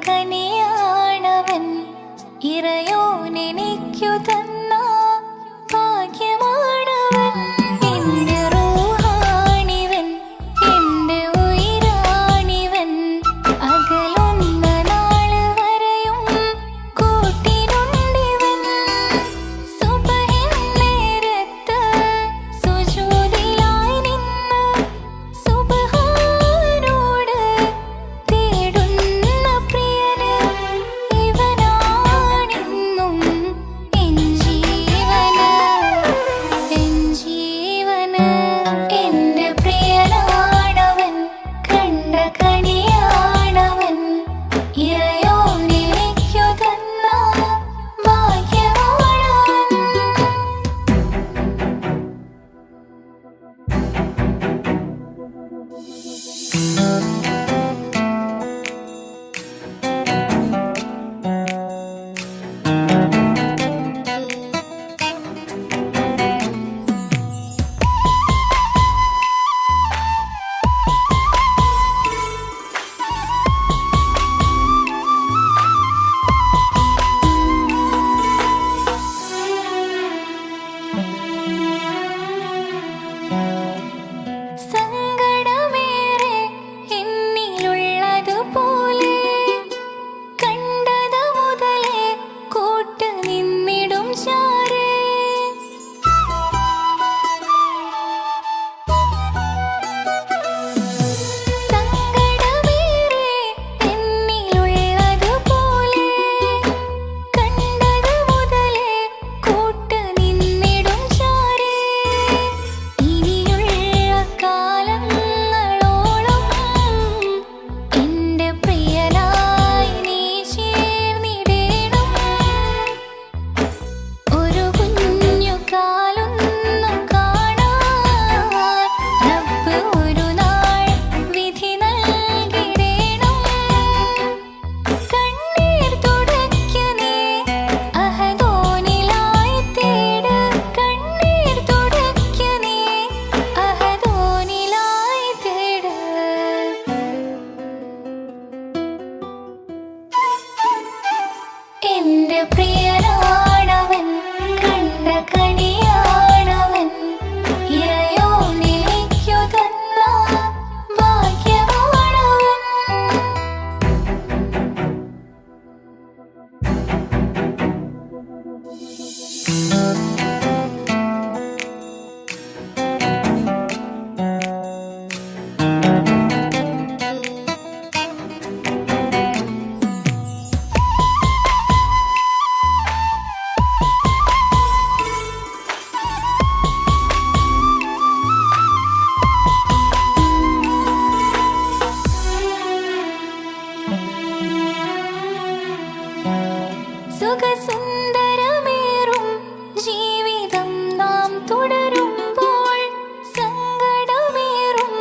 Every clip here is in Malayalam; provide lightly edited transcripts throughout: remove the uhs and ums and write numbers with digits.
കനിയാണവൻ ഇറയോനെനിക്കു തന്ന ഭാഗ്യമാണവൻ. എന്റെ റൂഹാണിവൻ, എന്റെ ഉയിരാണിവൻ, അകലുന്ന നാള് വരെയും കൂട്ടിനുണ്ടിവൻ. സുബഹിൻ നേരത്ത് സുജൂദിലായി നിന്ന് സുബ്ഹാനോട് തേടുന്ന പ്രിയന് ഇവനാണെന്നും എൻ ജീവന്, എൻ ജീവന്. എന്റെ പ്രിയനാണവൻ, കണ്ട കനിയാണവൻ, ഇറയോനെനിക്കു തന്ന ഭാഗ്യമാണവൻ. സങ്കടമേറെ എന്നിലുള്ളതുപോലെ കണ്ടത് മുതലേ കൂട്ട് നിന്നിടും ചാരേ. സങ്കടമേറെ എന്നിലുള്ളതുപോലെ കണ്ടത് മുതലേ കൂട്ട് നിന്നിടും ചാരേ. ഇനിയുള്ള കാലങ്ങളോളം എന്റെ പ്രിയനായി നീ ചേർന്നിടേണം. ഒരു കുഞ്ഞു കാലൊന്നു കാണാൻ റബ്ബ് ഒരു നാൾ വിധി നൽകിടേണം. കണ്ണീർ തുടയ്ക്ക് നീ അഹദോനിലായി തേട്, കണ്ണീർ തുടയ്ക്ക് നീ അഹദോനിലായി തേട്. എന്റെ പ്രിയനാണവൻ, കണ്ട കനിയാണവൻ, ഇറയോനെനിക്കു തന്ന ഭാഗ്യമാണവൻ. സുഖസുന്ദരമേറും ജീവിതം നാം തുടരുമ്പോൾ സങ്കടമേറും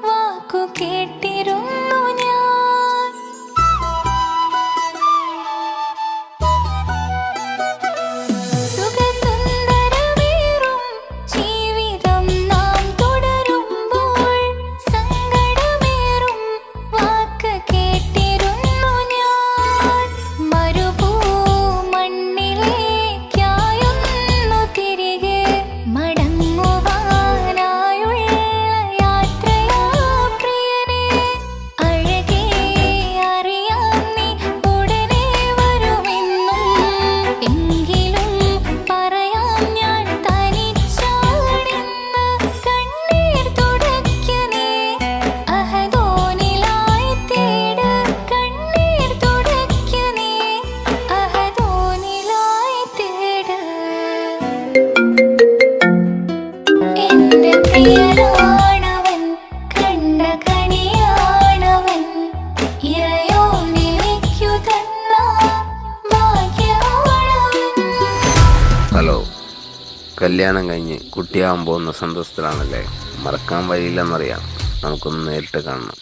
വാക്കു കേട്ടിരുന്നു ഞാൻ. സുഖസുന്ദരമേറും ജീവിതം നാം തുടരുമ്പോൾ സങ്കടമേറും വാക്ക് കേട്ടിരുന്നു ഞാൻ. മരുഭൂമണ്ണിലേക്കായൊന്നു തിരികെ മടങ്ങുവാനായുള്ള യാത്രയാ പ്രിയനേ. അഴകേ അറിയാം നീ ഉടനെ വരുമെന്നും, എങ്കിലും പറയാം ഞാൻ തനിച്ചാണെന്ന്. കണ്ണീർ തുടയ്ക്ക് നീ അഹദോനിലായി തേട്, കണ്ണീർ തുടയ്ക്ക് നീ അഹദോനിലായി തേട്. എന്റെ പ്രിയനാണവൻ, കണ്ട കനിയാണവൻ, ഇറയോനെനിക്കു തന്ന ഭാഗ്യമാണവൻ. ഹലോ, കല്യാണം കഴിഞ്ഞ് കുട്ടിയാവാൻ പോകുന്ന സന്തോഷത്തിലാണല്ലേ? മറക്കാൻ വഴിയില്ലെന്നറിയാം. നമുക്കൊന്ന് നേരിട്ട് കാണണം.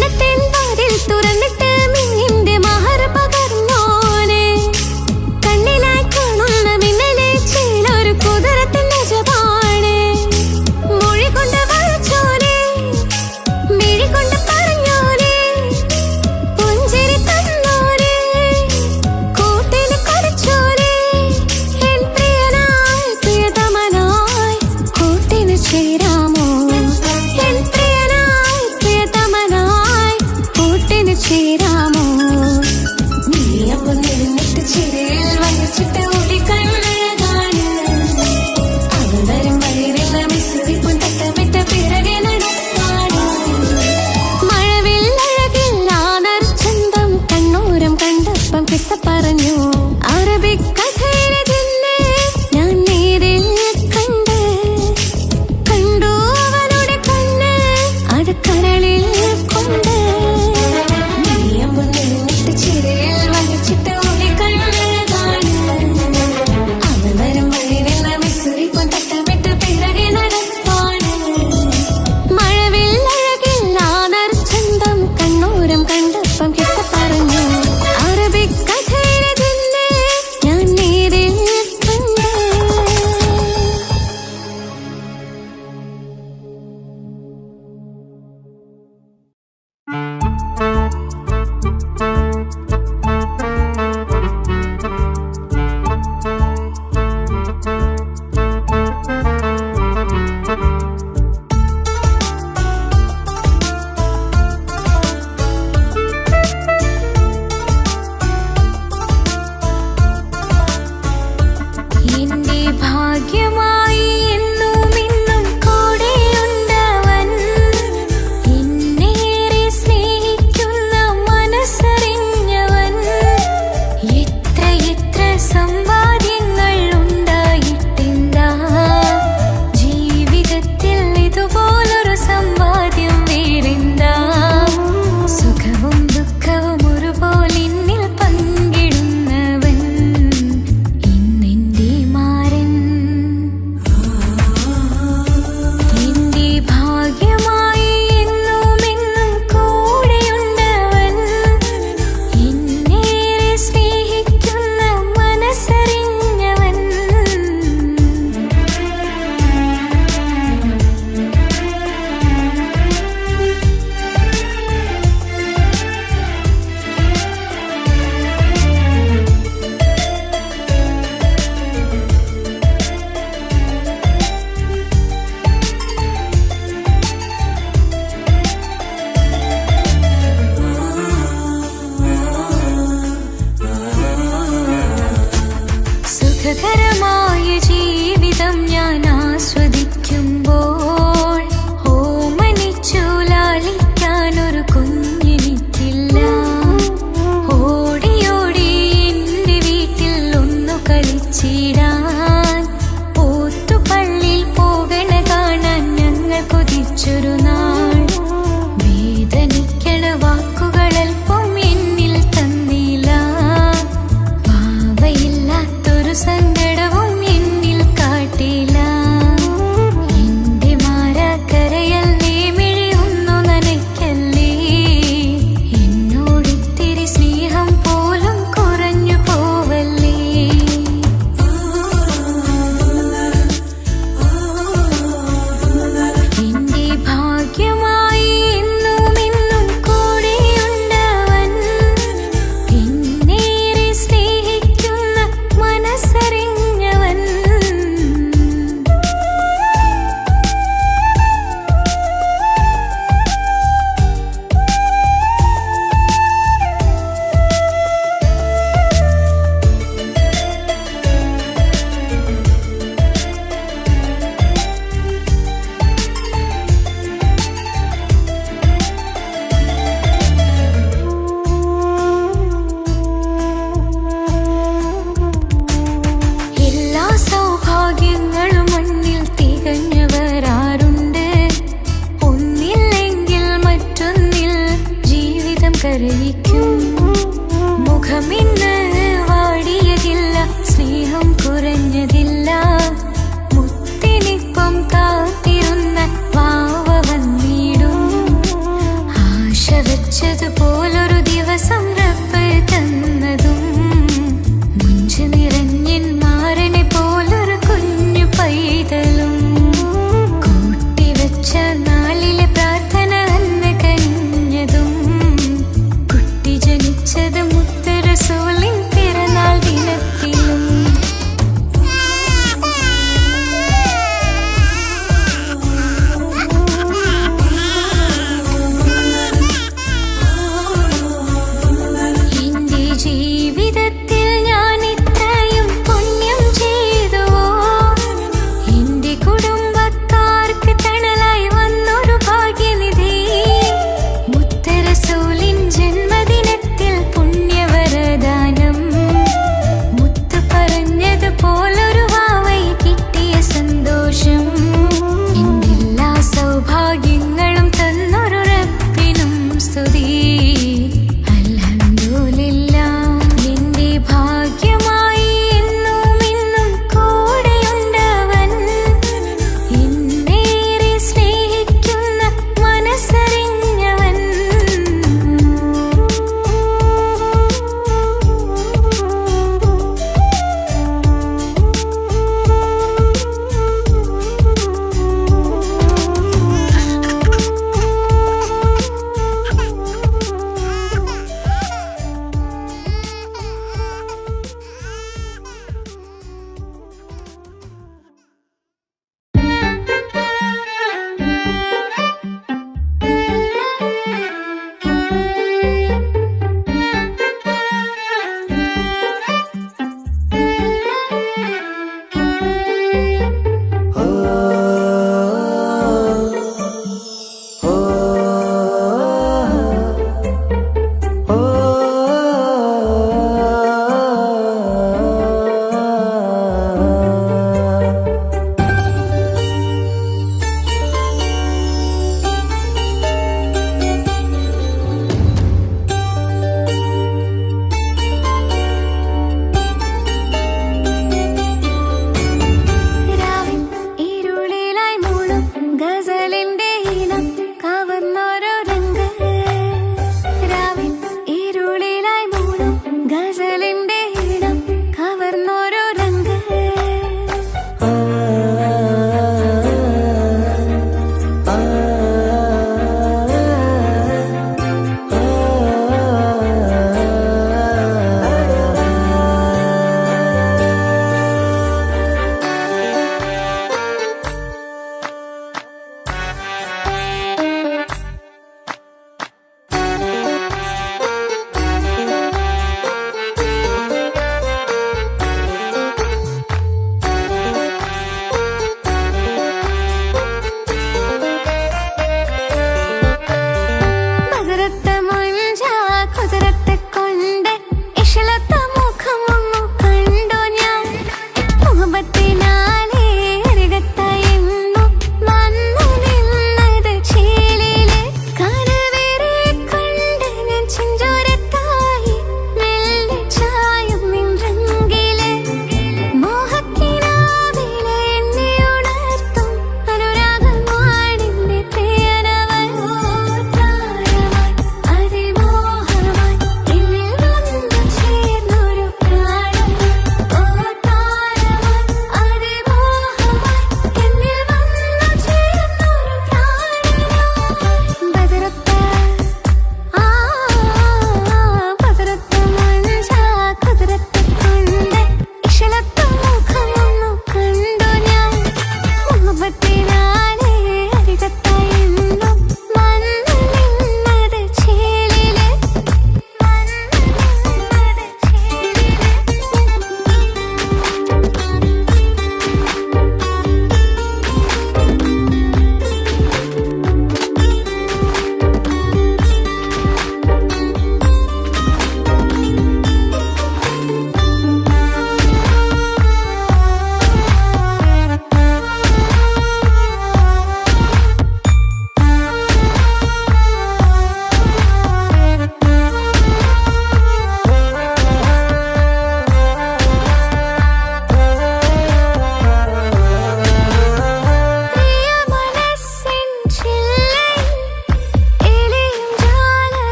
കണ്ണത്തിൻ വാതിൽ തുറന്നിട്ട് മിന്നിന്റെ മഹർ പകർന്നോനെ കണ്ണിലായി കാണുന്ന മിന്നലെ ചേലൊരു കുതിരത്തിന്റെ ജപാണ് മൊഴി കൊണ്ട് വളച്ചോനെ മിഴി കൊണ്ട് പറഞ്ഞോനെ പുഞ്ചിരി തന്നോനെ കൂട്ടിന് കൊടുത്തോനെ എൻ പ്രിയനായി പ്രിയതമനായി കൂട്ടിന് ചേരാമോ എൻ പ്രിയനായി പ്രിയതമനായി കൂട്ടിന് ചേരാമോ നീ അപ്പോൾ നിന്നിട്ട് ചിരയിൽ വഹിച്ചിട്ട് ഓടിക്കണ്ണഴകാണ് അവൻ വരും വഴിയിലുള്ള മിസ്രിപ്പും തട്ടമിട്ട പിറകെ നടക്കാണ് മഴവില്ലഴകിൽ ആനർച്ചന്തം കണ്ണൂരം കണ്ടപ്പം കിസ്സ പറഞ്ഞു അറബിക്കഥയിലെ ജിന്നെ ഞാൻ നേരിൽ കണ്ടു അവനുടെ കണ്ണ് അത് കരളിൽ കൊണ്ട് നീ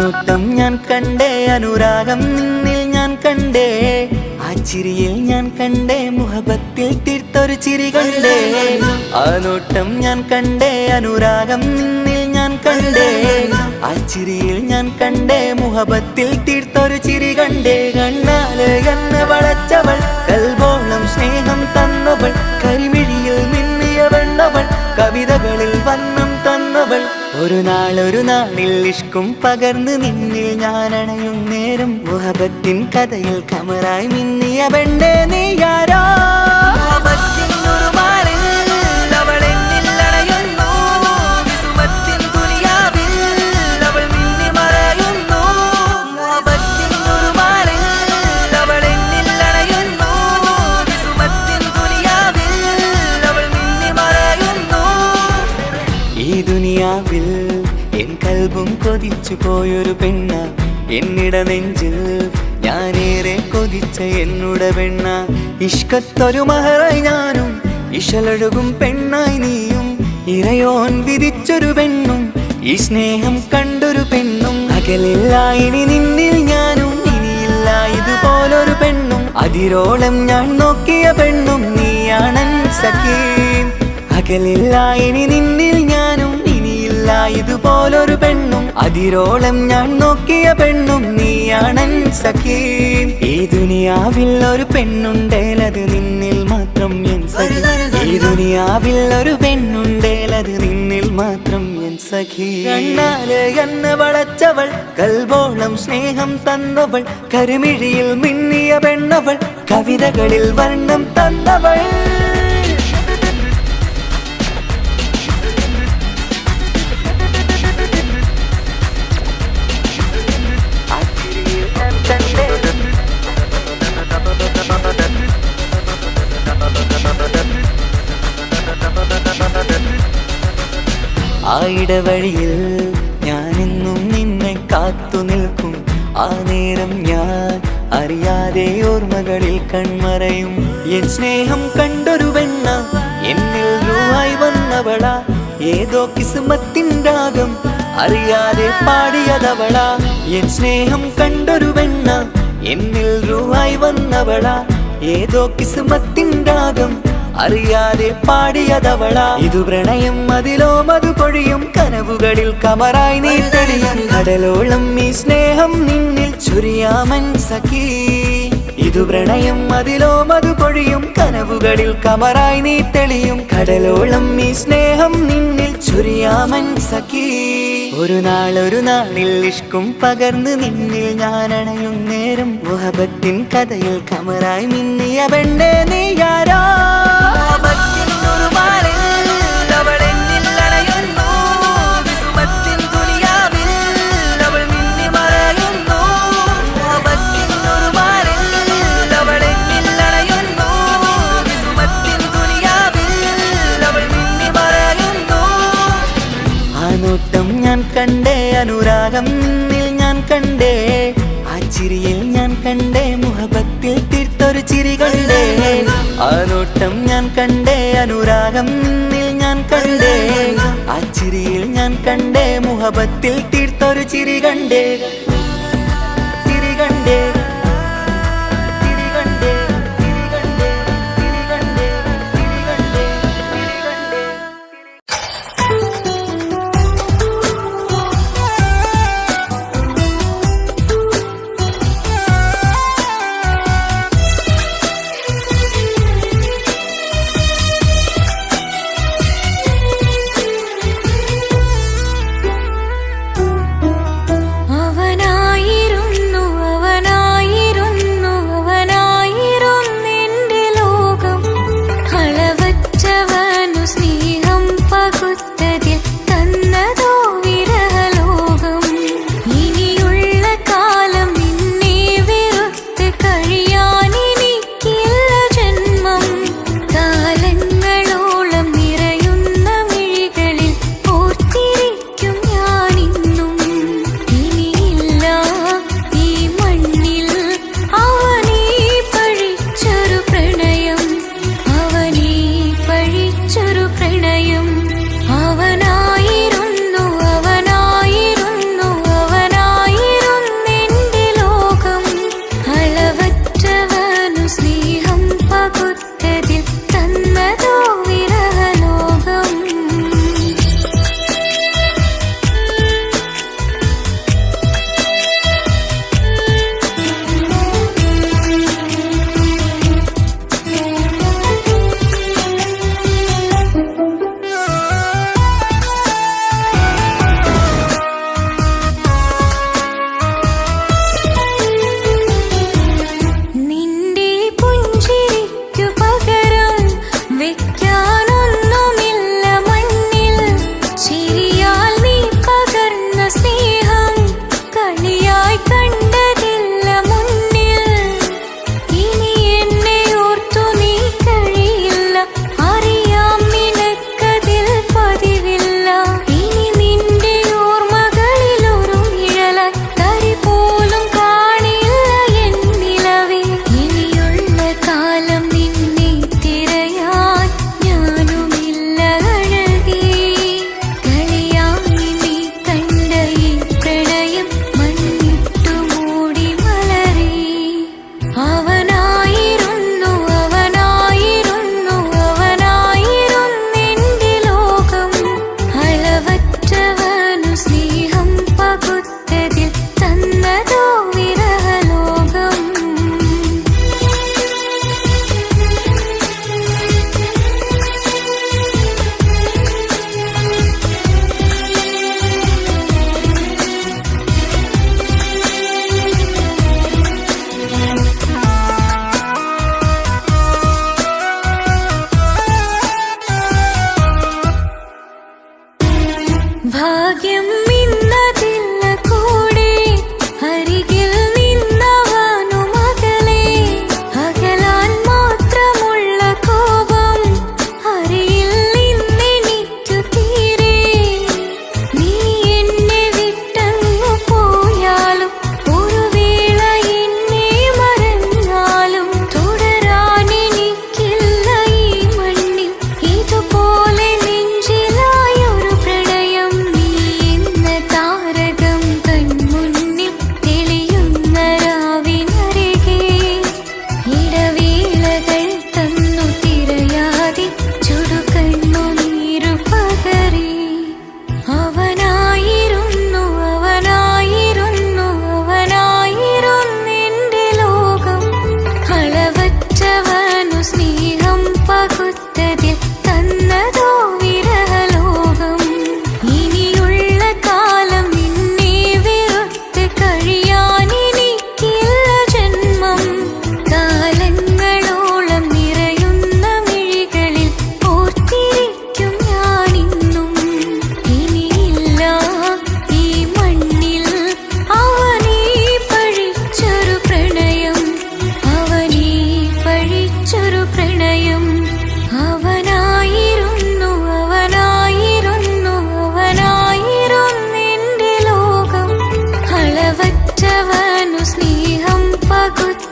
നോട്ടം ഞാൻ കണ്ടേ, അനുരാഗം നിന്നിൽ ഞാൻ കണ്ടേ, ആ ചിരിയിൽ ഞാൻ കണ്ടേ, മുഹബത്തിൽ തീർത്തൊരു ചിരി കണ്ടേ. ആ നോട്ടം ഞാൻ കണ്ടേ, അനുരാഗം നിന്നിൽ ഞാൻ കണ്ടേ, ആ ചിരിയിൽ ഞാൻ കണ്ടേ, മുഹബത്തിൽ തീർത്തൊരു ചിരി കണ്ടേ. കണ്ണാല് എന്നെ വളച്ചവൾ, കൽബോളം സ്നേഹം തന്നവൾ, കരിമിഴിയിൽ മിന്നിയ വെണ്ണവൾ, കവിതകളിൽ വന്നം തന്നവൾ. ഒരു നാളിൽ ഇഷ്കും പകർന്ന് നിന്നിൽ ഞാൻ അണയും നേരം, മുഹബത്തിൻ കഥയിൽ കമറായി മിന്നിയ പെണ്ണേ നീയാരോ. ഈ ദുനിയാവിൽ എൻ കൽബും കൊതിച്ചു പോയൊരു പെണ്ണ, എന്നിട നെഞ്ചിൽ ഞാനേറെ കൊതിച്ച എന്നുട പെണ്ണ. ഇഷ്കത്തൊരു മഹറായി ഞാനും, ഇശലൊഴുകും പെണ്ണായി നീയും, ഇറയോൻ വിധിച്ചൊരു പെണ്ണും, ഈ സ്നേഹം കണ്ടൊരു പെണ്ണും. അകലില്ല ഇനി നിന്നിൽ ഞാനും, ഇനിയില്ല ഇതുപോലൊരു പെണ്ണും. അതിരോളം ഞാൻ നോക്കിയ പെണ്ണും നീയാണൻ സഖീ. അകലില്ല ഇനി നിന്നിൽ ഞാനും, ഇനിയില്ല ഇതുപോലൊരു പെണ്ണും. അതിരോളം ഞാൻ നോക്കിയ പെണ്ണും നീയാണൻ സഖീ. ഈ ദുനിയാവിൽ ഒരു പെണ്ണുണ്ടേലത് നിന്നിൽ മാത്രം എൻ സഖി. ഈ ദുനിയാവിൽ ഒരു പെണ്ണുണ്ടേലത് നിന്നിൽ മാത്രം എൻ സഖി. കണ്ണാല് എന്നെ വളച്ചവൾ, കൽബോളം സ്നേഹം തന്നവൾ, കരിമിഴിയിൽ മിന്നിയ പെണ്ണവൾ, കവിതകളിൽ വർണ്ണം തന്നവൾ. ആ ഇടവഴിയിൽ ഞാനെന്നും നിന്നെ കാത്തു നിൽക്കും, ആ നേരം ഞാൻ അറിയാതെ ഓർമ്മകളിൽ കൺമറയും. എൻ സ്നേഹം കണ്ടൊരു പെണ്ണ, എന്നിൽ രൂപായി വന്നവളാ, ഏതോ കിസ്മത്തിൻ രാഗം അറിയാതെ പാടിയതവളാ. എൻ സ്നേഹം കണ്ടൊരു പെണ്ണ, എന്നിൽ രൂപായി വന്നവളാ, ഏതോ കിസ്മത്തിൻ രാഗം അറിയാതെ പാടിയതവളാ. ഇതു പ്രണയം അതിലോ മധു പൊഴിയും, കനവുകളിൽ കമറായി നീ തെളിയും. കടലോളം ഈ സ്നേഹം നിന്നിൽ ചൊരിയാമൻ സഖീ. ഇതു പ്രണയം അതിലോ മധു പൊഴിയും, കനവുകളിൽ കമറായി നീ തെളിയും. കടലോളം ഈ സ്നേഹം നിന്നിൽ ചൊരിയാമൻ സഖീ. ഒരു നാളിൽ ഇഷ്കും പകർന്ന് നിന്നിൽ ഞാൻ അണയും നേരം, മുഹബത്തിൻ കഥയിൽ കമറായി മിന്നിയ പെണ്ണേ നീയാരോ. നോട്ടം ഞാൻ കണ്ടേ, അനുരാഗം നിന്നിൽ ഞാൻ കണ്ടേ, ആ ചിരിയിൽ ഞാൻ കണ്ടേ, മുഹബത്തിൽ തീർത്തൊരു ചിരി കണ്ടേ. ആ നോട്ടം ഞാൻ കണ്ടേ, അനുരാഗം നിന്നിൽ ഞാൻ കണ്ടേ, ആ ചിരിയിൽ ഞാൻ കണ്ടേ, മുഹബത്തിൽ തീർത്തൊരു ചിരി കണ്ടേ. ചിരി കണ്ടേ. അവനായിരുന്നു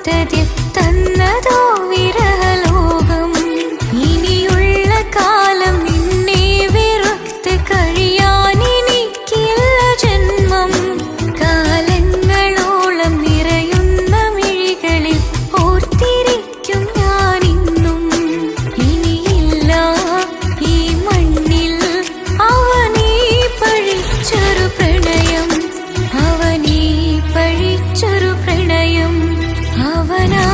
പദ്ധതി തന്നതോ വിരഹലോകം. ഇനിയുള്ള കാലം നിന്നെ വെറുത്ത് കഴിയാൻ എനിക്കില്ല ജന്മം. കാലങ്ങളോളം നിറയുന്ന മിഴികളിൽ ഓർത്തിരിക്കും ഞാനിന്നും. ഇനിയില്ല ഈ മണ്ണിൽ അവനീ പഴിച്ചൊരു പ്രണയം, അവനീ പഴിച്ചൊരു പ്രണയം. അവനാ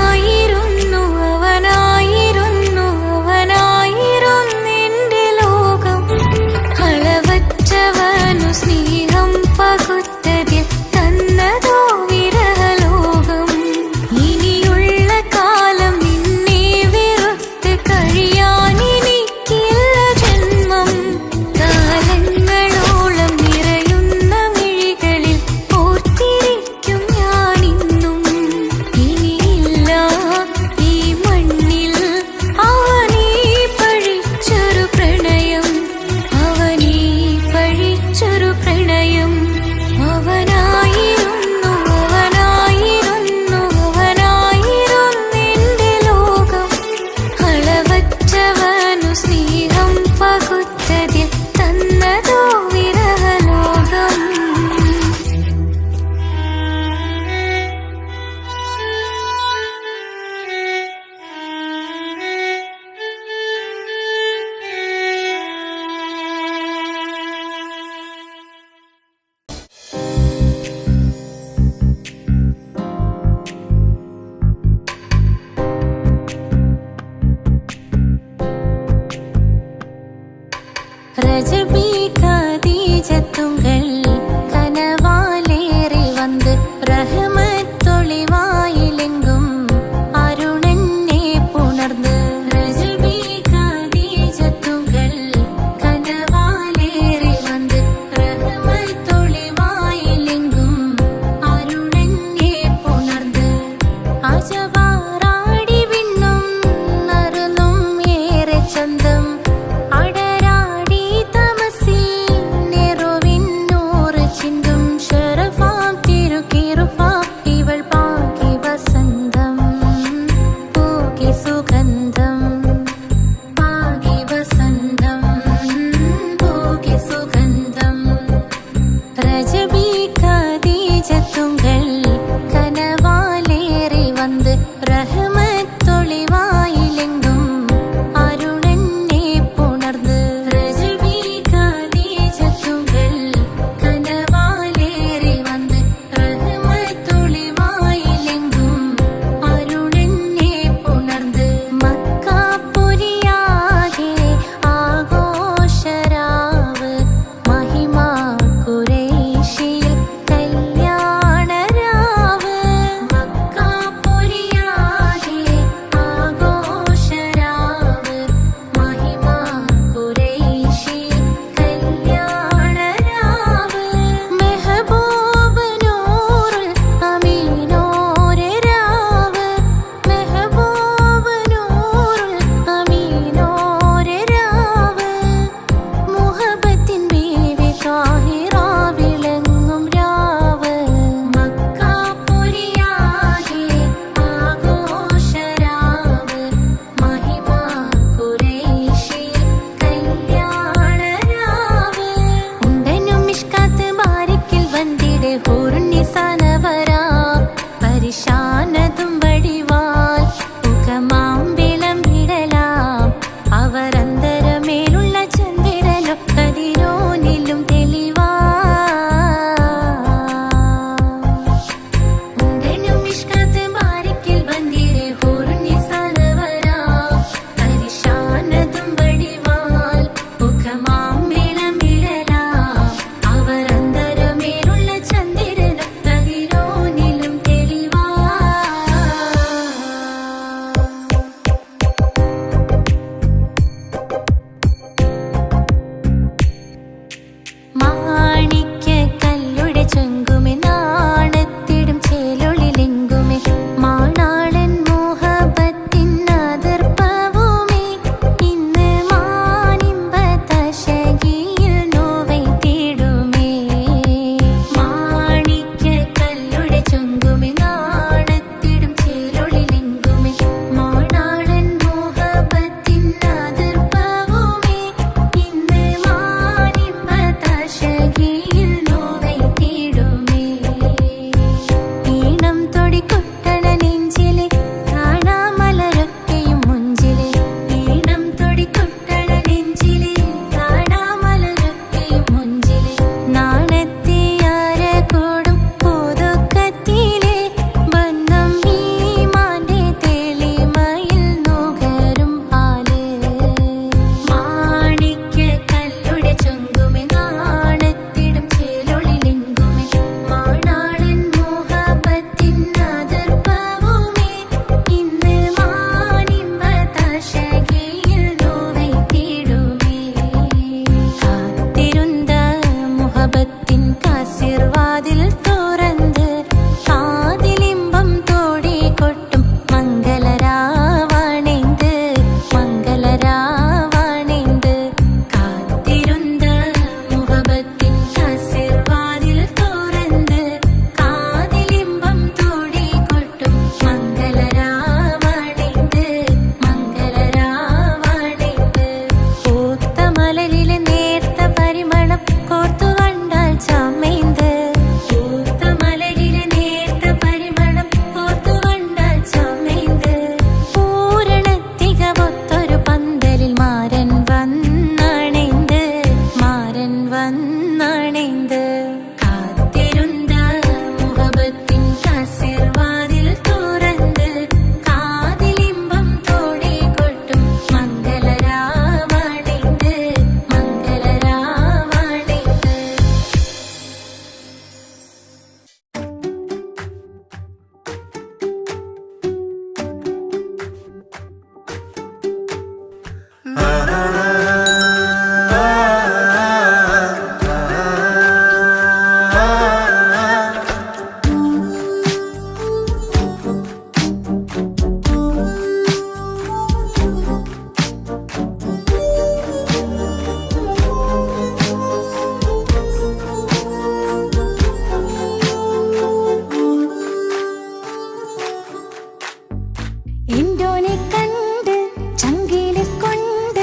എന്തോനെ കണ്ട് ചങ്കില് കൊണ്ട്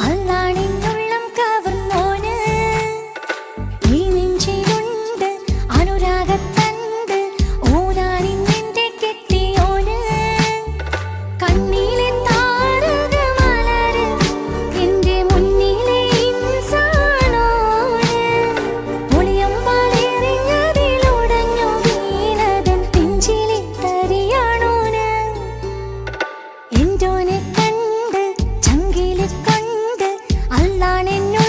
അല്ലാണിന്നുള്ളം കവർന്നോന് ഈ നെഞ്ചിലുണ്ട് അനുരാഗത്തണ്ട് ഓനാണിന്നെന്റെ കെട്ടിയോന് കണ്ണിലെ താരകമലര് എന്റെ മുന്നിലെ ഇൻസാണോന് ഒളിയമ്പാലെറിഞ്ഞതിലുടഞ്ഞു വീണതൻ നെഞ്ചിലെ തരിയാണോന് എന്തോനെ കണ്ട് ചങ്കില് കൊണ്ട് അല്ലാണെന്നുള്ളം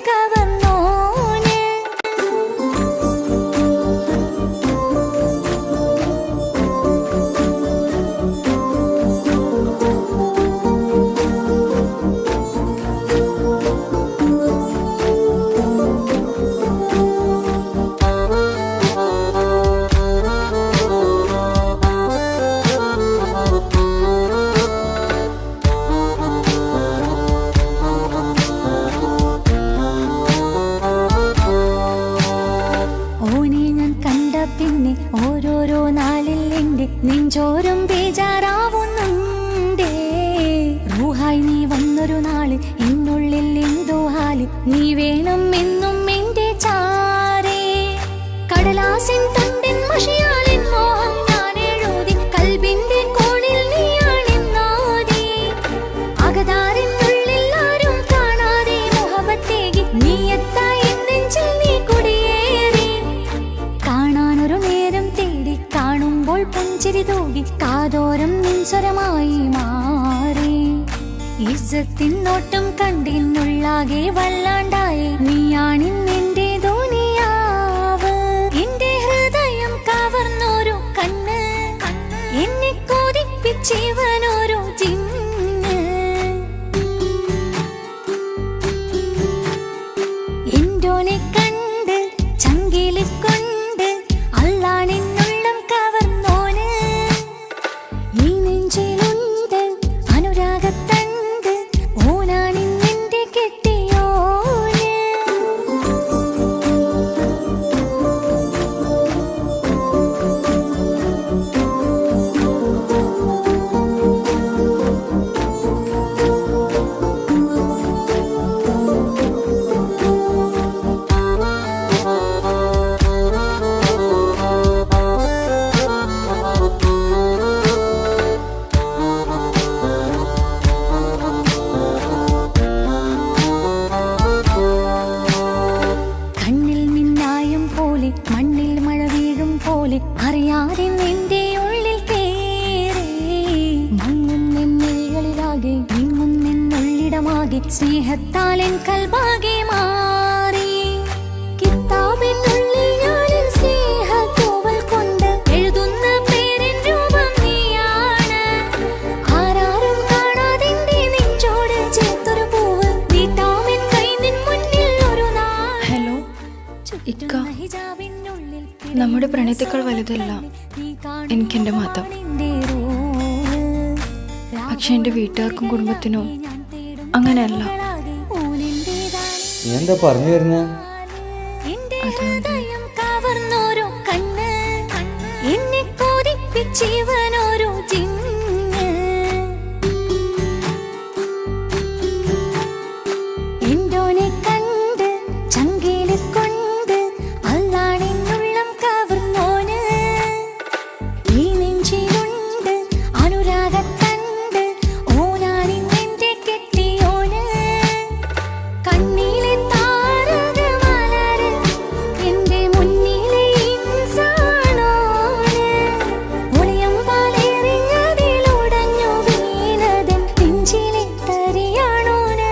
കവർന്നോന് ഓനെ ഞാൻ കണ്ട പിന്നെ ഓരോരോ നാളിൽ എന്റെ നെഞ്ചോരം ബേജാറാവുന്നുണ്ടേ റൂഹായി നീ വന്നൊരു നാള് എന്നുള്ളിൽ എന്തോ ഹാല് നീ വേണം എന്നും എന്റെ ചാരേ കടലാസിൻ തണ്ടിൻ മഷിയാലിൻ മോഹം ഞാൻ എഴുതി കൽബിന്റെ കോണിൽ നീയാണെന്നോതി അകതാരിനുള്ളിൽ ആരും കാണാതെ മുഹബത്തേകി നീ എത്തായി നെഞ്ചിൽ നീ കുടിയേറി കാണാനൊരു നേരം തേടി കാണുമ്പോൾ പുഞ്ചിരി തൂകി കാതോരം നിൻസ്വരമായി മാറി ഇസ്സത്തിൻ നോട്ടം കണ്ടിന്നുള്ളാകെ വല്ലാണ്ടായി നീയാണിന്നെന്റെ ദുനിയാവ് എന്റെ ഹൃദയം കവർന്നൊരു കണ്ണ് എന്നെ കൊതിപ്പിച്ചിവനൊരു ജിന്ന് എന്തോനെ കണ്ട് ചങ്കില് കൊണ്ട് അല്ലാണെന്നുള്ളം കവർന്നോന് ഈ നെഞ്ചിലുണ്ട് അനുരാഗത്തണ്ട് ഓനാണിന്നെന്റെ കെട്ടിയോന് കണ്ണിൽ മിന്നായം പോലെ മണ്ണിൽ മഴ വീഴും പോലെ അറിയാതെ നിന്റെ ഉള്ളിൽ കേറി മങ്ങുന്നെന്നുള്ളിലാകെ ഇങ്ങുന്നെന്നുള്ളിടമാകെ സ്നേഹത്താലെൻ കൽബാകെ മാറി കിതാബിനുള്ളിൽ ഞാനെൻ സ്നേഹത്തൂവൽ കൊണ്ട് എഴുതുന്ന പേരിൻ രൂപം നീയാണ് ആരാരും കാണാതെന്റെ നെഞ്ചോട് ചേർത്തൊരു പൂവ് നീട്ടാമെൻ കൈ നിൻ മുന്നിൽ ഒരു നാൾ ഹലോ ഇക്ക, നമ്മുടെ പ്രണയത്തേക്കാൾ വലുതല്ല എനിക്കെന്റെ മതം. പക്ഷെ എന്റെ വീട്ടുകാർക്കും കുടുംബത്തിനോ അങ്ങനെയല്ല. നീ എന്താ പറഞ്ഞു വരുന്നേ? ഹൃദയം കവർന്നൊരു കണ്ണ് എന്നെ കൊതിപ്പിച്ചിവനൊരു ജിന്ന് എന്തോനെ കണ്ട് ചങ്കില് കൊണ്ട് അല്ലാണെന്നുള്ളം കവർന്നോന് ഈ നെഞ്ചിലുണ്ട് അനുരാഗത്തണ്ട് ഓനാണിന്നെന്റെ കെട്ടിയോന് കണ്ണിലെ താരകമലര് എന്റെ മുന്നിലെ ഇൻസാണോന് ഒളിയമ്പാലെറിഞ്ഞതിലുടഞ്ഞു വീണതൻ നെഞ്ചിലെ തരിയാണോന്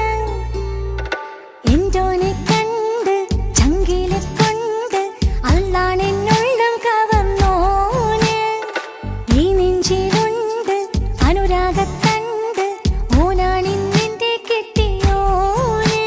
എന്തോനെ കണ്ട് ചങ്കില് കൊണ്ട് അല്ലാണെന്നുള്ളം കവർന്നോന് ഈ നെഞ്ചിലുണ്ട് അനുരാഗത്തണ്ട് ഓനാണിന്നെന്റെ കെട്ടിയോന്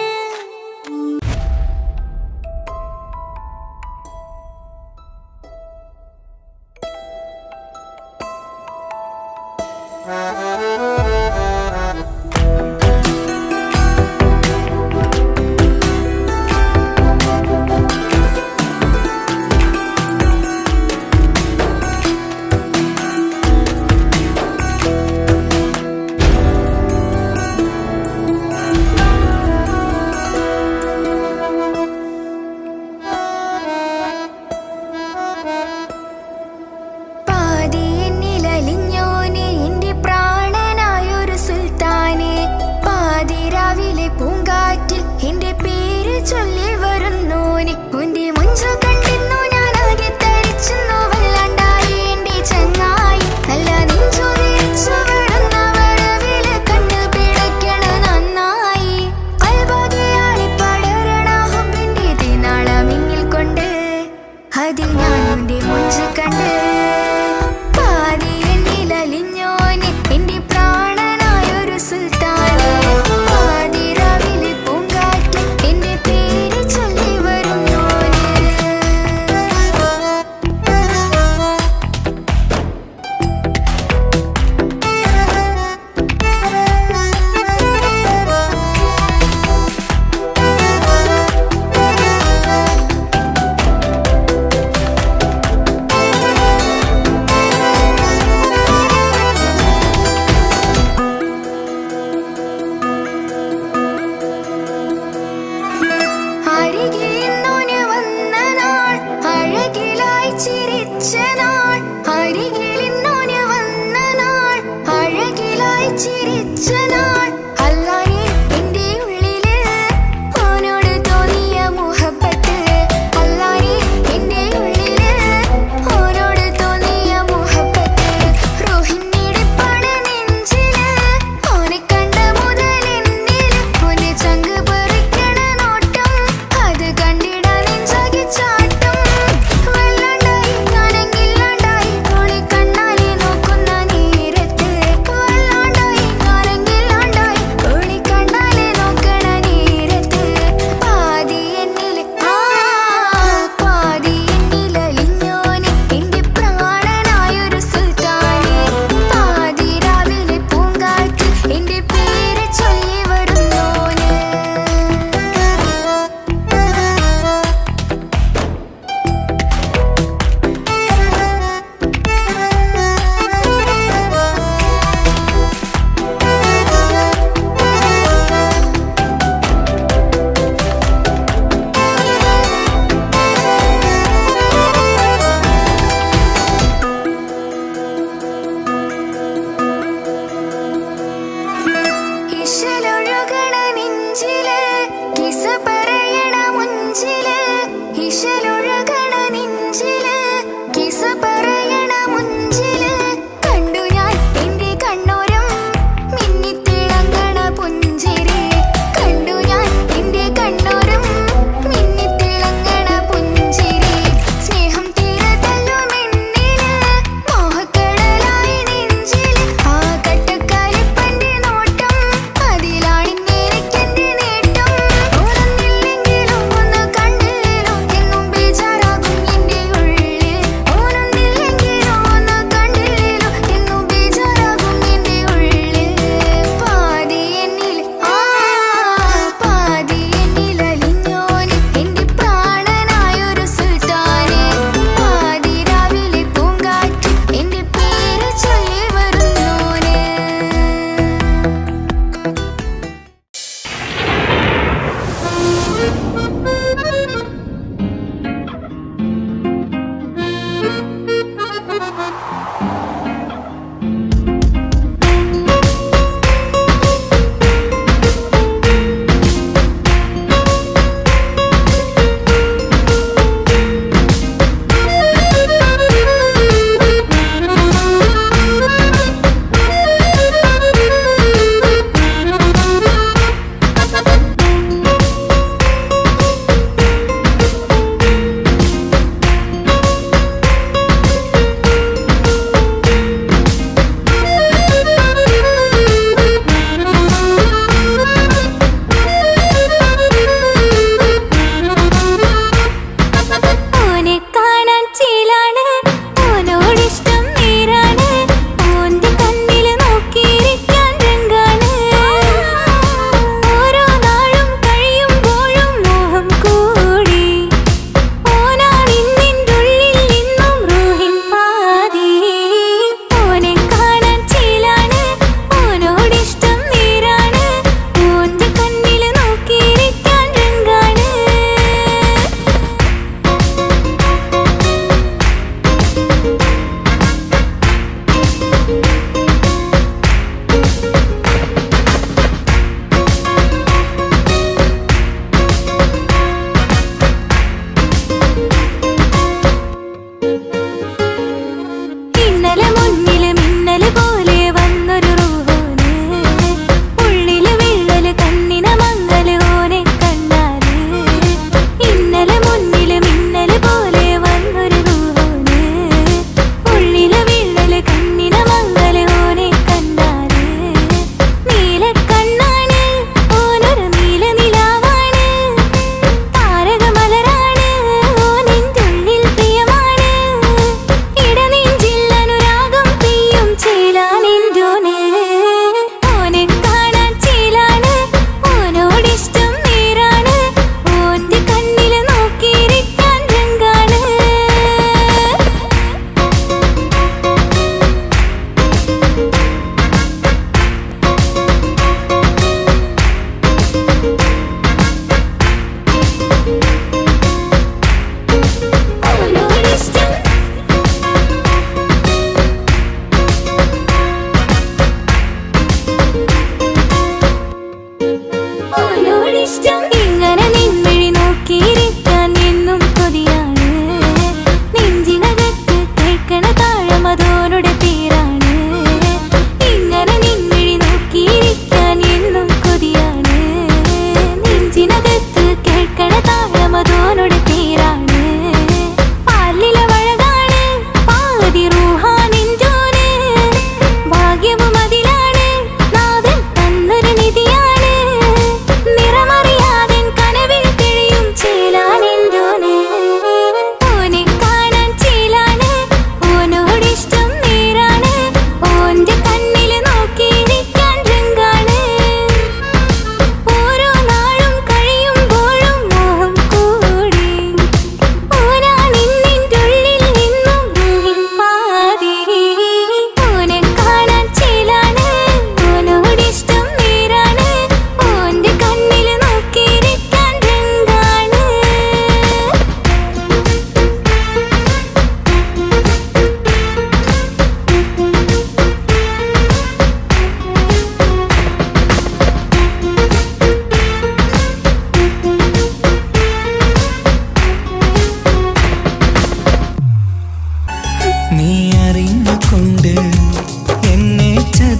ചിരിച്ച നാൾ അല്ലാനെ എന്റെ ഉള്ളില് ഓനോട് തോന്നിയ മുഹബത്ത് അല്ലാനെ എന്റെ ഉള്ളില് ഓനോട് തോന്നിയ മുഹബത്ത് റോഹിണിടിപ്പാണ് നെഞ്ചില് ഓനെ കണ്ട മുതൽ എന്നില് ഓനെ ചങ്ക് പറിക്കണ നോട്ടം അത് കണ്ടിടാൻ നെഞ്ചാകെ ചാട്ടം വല്ലാണ്ടായി ഞാനെങ്കില്ലാണ്ടായി ഓളെ കണ്ണാലെ നോക്കുന്ന നേരത്ത് വല്ലാണ്ടായി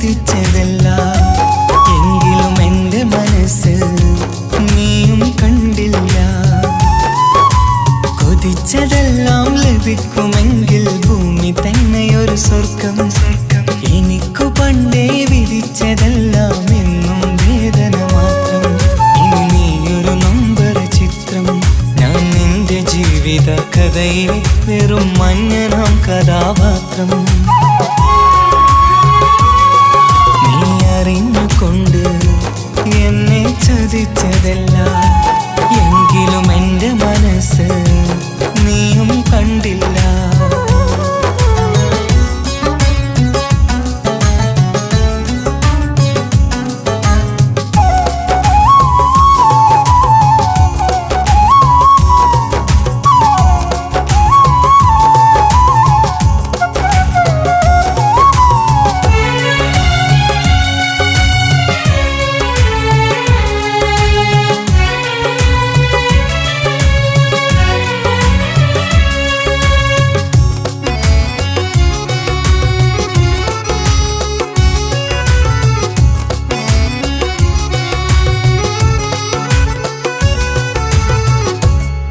ചതിച്ചതല്ല എങ്കിലും എൻ്റെ മനസ്സ് നീയും കണ്ടില്ല. കൊതിച്ചതെല്ലാം ലഭിക്കുമെങ്കിൽ ഭൂമി തന്നെയൊരു സ്വർഗം. എനിക്കു പണ്ടേ വിധിച്ചതെല്ലാം എന്നും വേദന മാത്രം. ഇനി നീയൊരു നൊമ്പര ചിത്രം, ഞാൻ നിന്റെ ജീവിത കഥയിൽ വെറും മഞ്ഞനാം കഥാപാത്രം. നീ അറിഞ്ഞുകൊണ്ട് എന്നെ ചതിച്ചതല്ല എങ്കിലും എൻ്റെ മനസ്സ് നീയും കണ്ടില്ല.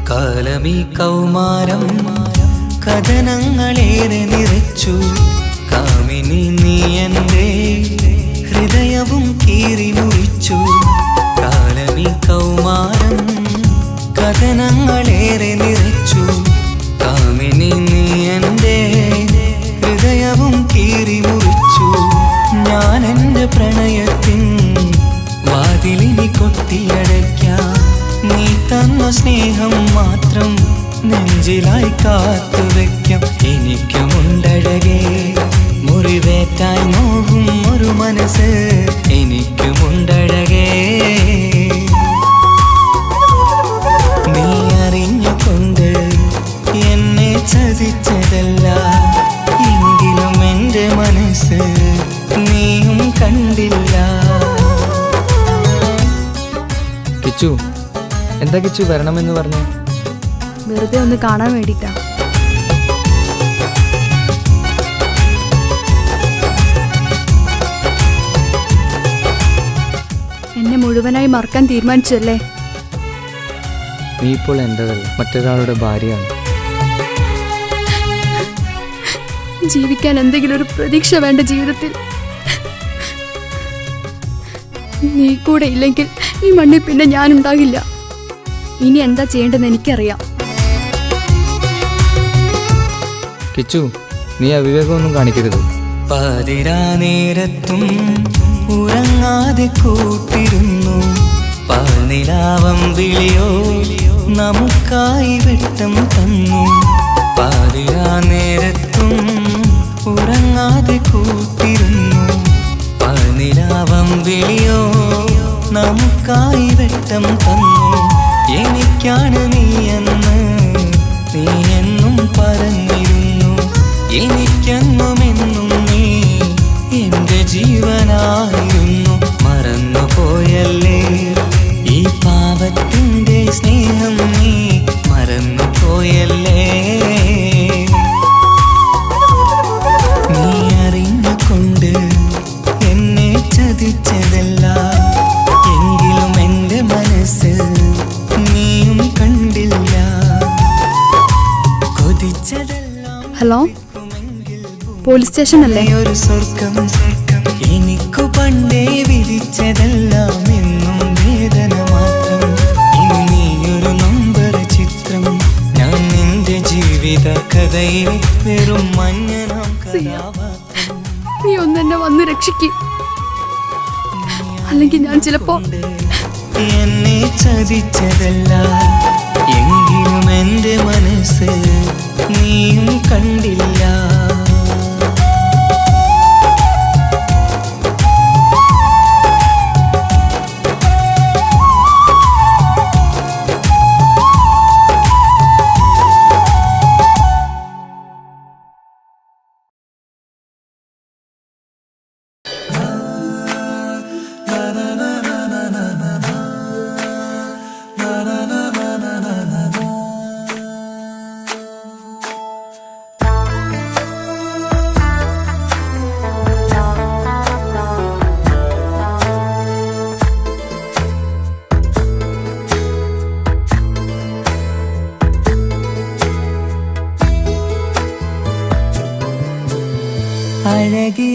കാലമീ കൗമാരം കഥനങ്ങളേറെ നിറച്ചു. കാമിനി നീ എൻ്റെ ഹൃദയവും കീറി മുറിച്ചു. കാലമീ കൗമാരം കഥനങ്ങളേറെ നിറച്ചു. കാമിനി നീ എൻ്റെ ഹൃദയവും കീറി മുറിച്ചു. ഞാൻ എൻ്റെ പ്രണയത്തിൻ വാതിലിനി കൊട്ടിയടയ്ക്കാം. നീ തന്ന സ്നേഹം മാത്രം നെഞ്ചിലായി കാത്തുവെക്കാം. എനിക്കുമുണ്ടഴകേ മുറിവേറ്റായി നോവും ഒരു മനസ്സ്. എനിക്കുമുണ്ടഴകേ നീ അറിഞ്ഞുകൊണ്ട് എന്നെ ചതിച്ചതല്ല എങ്കിലും എൻ്റെ മനസ്സ് നീയും കണ്ടില്ല. കിച്ചു, എന്താ കിച്ചു വരണമെന്ന് പറഞ്ഞു? വെറുതെ ഒന്ന് കാണാൻ വേണ്ടിട്ടാ. എന്നെ മുഴുവനായി മറക്കാൻ തീരുമാനിച്ചല്ലേ? നീ ഇപ്പോൾ എൻ്റെതല്ല, മറ്റൊരാളുടെ ഭാര്യയാണ്. ജീവിക്കാൻ എന്തെങ്കിലും ഒരു പ്രതീക്ഷ വേണ്ട ജീവിതത്തിൽ. നീ കൂടെ ഇല്ലെങ്കിൽ ഈ മണ്ണിൽ പിന്നെ ഞാനുണ്ടാകില്ല. ഇനി എന്താ ചെയ്യേണ്ടതെന്ന് എനിക്കറിയാം. കിച്ചു, നീ അവിവേകമൊന്നും കാണിക്കരുത്. പാതിരാ നേരത്തും ഉറങ്ങാതെ കൂട്ടിരുന്നു. പാൽനിലാവം വിളിയോ നമുക്കായി വെട്ടം തന്നു. പാതിരാ നേരത്തും ഉറങ്ങാതെ കൂട്ടിരുന്നു. പാൽനിലാവം വിളിയോ നമുക്കായി വെട്ടം തന്നു. എനിക്കാണ് നീയെന്ന് നീ എന്നും പറഞ്ഞിരുന്നു. എനിക്കെന്നുമെന്നും നീ എൻ്റെ ജീവനായിരുന്നു. മറന്നുപോയല്ലേ ഈ പാവത്തിൻ്റെ സ്നേഹം, നീ മറന്നുപോയല്ലേ. നീ അറിഞ്ഞുകൊണ്ട് എന്നെ ചതിച്ചതല്ല എങ്കിലും എൻ്റെ മനസ്സ് നീയും കണ്ടില്ല. കൊതിച്ചതെല്ലാം ഹലോ, പോലീസ് സ്റ്റേഷൻ അല്ലേ? ഒരു സ്വർഗം. എനിക്കു പണ്ടേ വിധിച്ചതെല്ലാം എന്നും വേദന മാത്രം. ഇനി നീയൊരു നൊമ്പര ചിത്രം, ഞാൻ നിന്റെ ജീവിത കഥയിൽ വെറും മഞ്ഞനാം കഥാപാത്രം. നീ ഒന്നെന്നെ വന്ന് രക്ഷിക്ക്, അല്ലെങ്കിൽ ഞാൻ ചിലപ്പോ. എന്നെ ചതിച്ചതല്ല എങ്കിലും എൻ്റെ മനസ്സ് നീയും കണ്ടില്ല.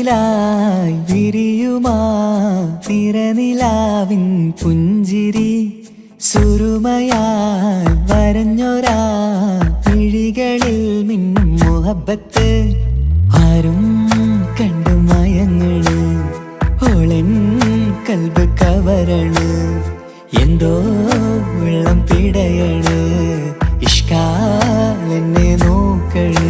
അഴകിലായി വിരിയുമാ തിരനിലാവിൻ പുഞ്ചിരി സുരുമയാൽ വരഞ്ഞൊരാ മിഴികളിൽ മിന്നും മുഹബത്ത് ആരും കണ്ടു മയങ്ങള് ഓളൻ കൽബ് കവരണ് എന്തോ വെള്ളം പിടയണ് ഇഷ്കാലെന്നെ നോക്കള്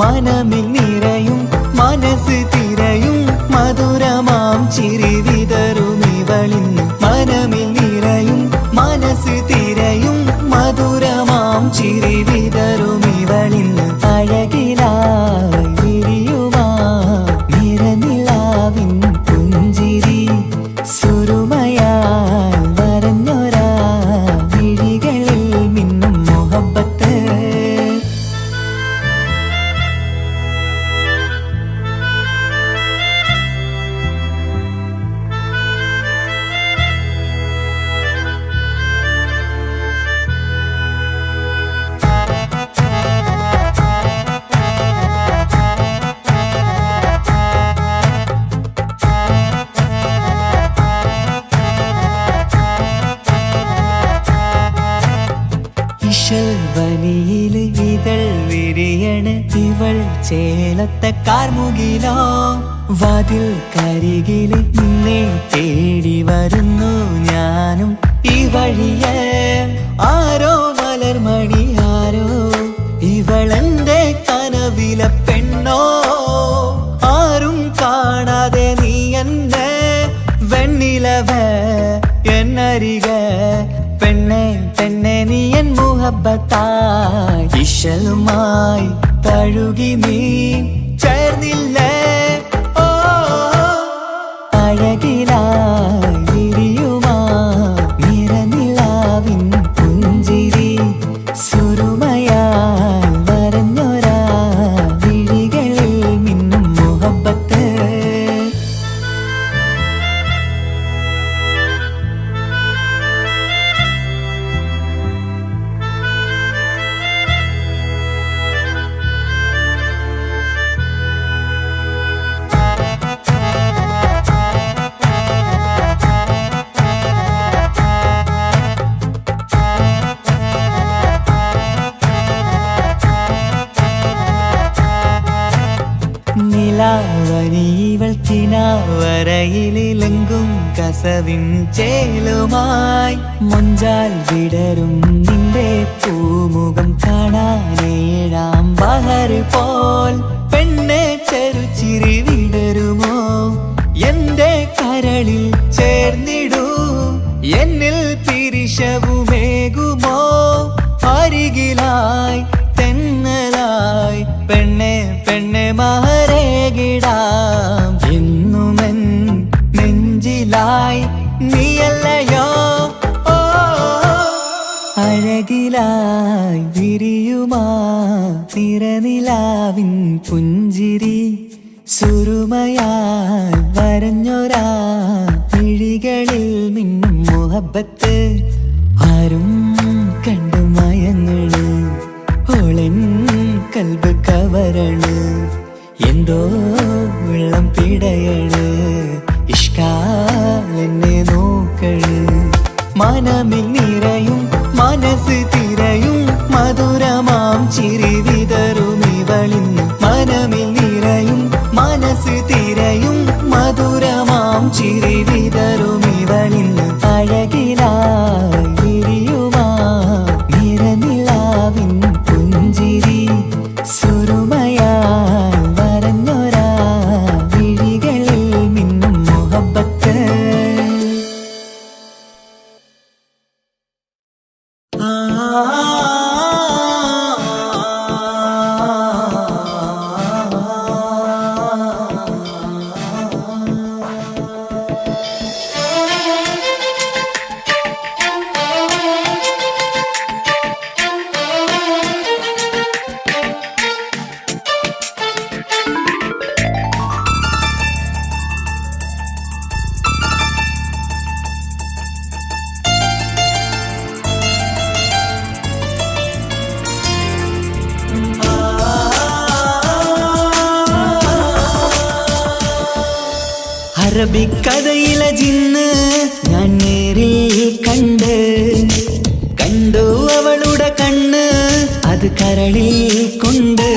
മനമിൽ നിറയും മനസ്സ് തിരയും മധുരമാം ചിരി വിതറും ഇവളിന്ന് മനമിൽ നിറയും മനസ്സ് തിരയും മധുരമാം ചിരി വിതറും ഇവളിന്ന് അഴകിലായി വിരിയുമാ നിറനിലാവിൻ പുഞ്ചിരി സുരുമയാൽ വരഞ്ഞൊരാ വിഴികളിൽ മിന്നും മുഹബത്ത് വനിയില് ഇതൾ വിരിയണ് ഇവൾ ചേലത്ത കാർമുകിലോ വാതിൽ കരികില് നിന്നെ തേടി വരുന്നു ഞാനും ഈ വഴിയെ ആരോ മലർമണി ആരോ ഇവളെന്റെ കനവിലെ പെണ്ണോ ആരും കാണാതെ നീ എന്നെ വെണ്ണിലവ എന്നരിക പെണ്ണെ പെണ്ണെ നീ എൻ മുഹബത്തായി ഇശലുമായി തഴുകി നീ ചേർന്നില്ലേ ഓ അഴകിലായി വിരിയുമാ നിറനിലാവിൻ പുഞ്ചിരി സുരുമയാൽ വരഞ്ഞൊരാ വിഴികളിൽ മിന്നും മുഹബത്ത് നിലാവനിവൾ കിനാവരയിലെങ്കും കസവിൻ ചേലുമായി മൊഞ്ചാൽ വിടരും നിന്റെ പൂമുഖം കാണാനേഴാം ബഹർ പോൽ പെണ്ണെ ചെറുചിരി വിടരുമോ എന്റെ കരളിൽ ചേർന്നിടൂ എന്നിൽ പിരിശവുമേകുമോ അരികിലായി തെന്നലായി പെണ്ണെ പെണ്ണെ മഹരേകിടാം എന്നുമെൻ നെഞ്ചിലായി നീയല്ലയോ ഓ അഴകിലായി വിരിയുമാ തിരനിലാവിൻ പുഞ്ചിരി സുരുമയാൽ വരഞ്ഞൊരാ മിഴികളിൽ മിന്നും മുഹബത്ത് ആരും കണ്ടു മയങ്ങള് ഓളൻ കൽബ് കവരണ് എന്തോ വെള്ളം പിടയണ് ഇഷ്കാലെന്നെ നോക്കള് മനമിൽ നിറയും മനസ്സ് തിരയും മധുരമാം ചിരി വിതറും ഇവളിന്ന് മനമിൽ നിറയും മനസ്സ് തിരയും മധുരമാം ചിരി വിതറും ഇവളിന്ന് അഴകിലായി വിരിയുമാ നിറനിലാവിൻ പുഞ്ചിരി സുരുമയാൽ വരഞ്ഞൊരാ വിഴികളിൽ മിന്നും മുഹബത്ത് അറബിക്കഥയിലെ ജിന്ന് ഞാൻ നേരിൽ കണ്ടു അവളുടെ കണ്ണ് അത് കരളിൽ കൊണ്ട്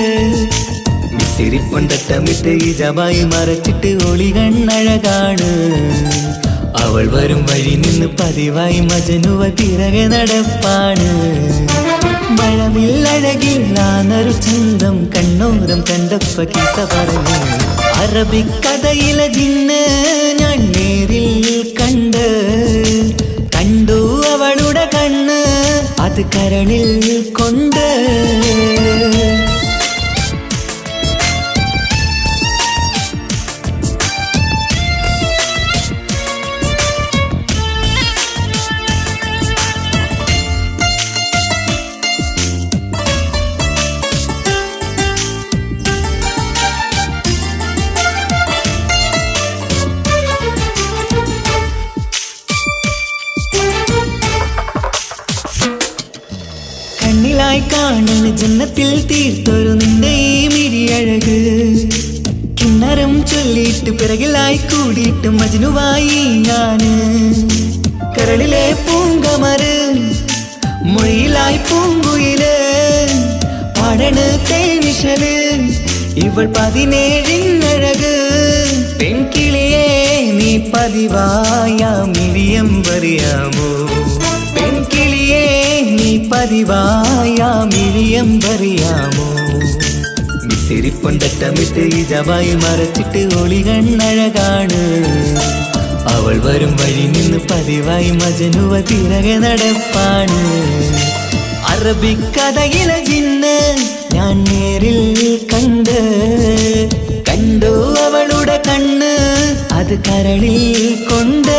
സിരിപ്പൊണ്ടട്ടമിട്ട് ഈ ജബായി മറച്ചിട്ട് ഒളി കണ്ണഴകാണ് അവൾ വരും വഴി നിന്ന് പതിവായി മജനുവ പിറകെ നടപ്പാണ് മഴവില്ലഴകില്ലാന്നൊരു ചന്തം കണ്ണോരം കണ്ടപ്പ കീസ പറഞ്ഞു അറബിക്കഥയിലെ ജിന്ന് ഞാൻ നേരിൽ കണ്ടു അവളുടെ കണ്ണ് അത് കരളിൽ കൊണ്ട് കണ്ണിലായി കാണുന്ന ജന്നത്തിൽ തീർത്തൊരു നിന്റെ ഈ മിഴിയഴക് കിന്നരം ചൊല്ലിയിട്ട് പിറകിലായി കൂടിയിട്ട് മജ്നുവായി ഞാന് കരളിലെ പൂങ്കമര് മൊഴിയിലായി പൂങ്കുയില് പാടണ് തേനിശല് ഇവൾ 17 പെൺകിളിയെ നീ പതിവായാമിരിയം പറയാമോ പെൺകിളിയെ നീ പതിവായാമിരിയം പറയാമോ മിസിരിപ്പൊണ്ടട്ടമിട്ട് ഈ ജബായി മറച്ചിട്ട് ഒളി കണ്ണഴകാണ് അവൾ വരും വഴി നിന്ന് പതിവായി മജനുവ പിറകെ നടപ്പാണ് അറബിക്കഥയിലെ ജിന്ന് ഞാൻ നേരിൽ കണ്ടു അവളുടെ കണ്ണ് അത് കരളിൽ കൊണ്ട്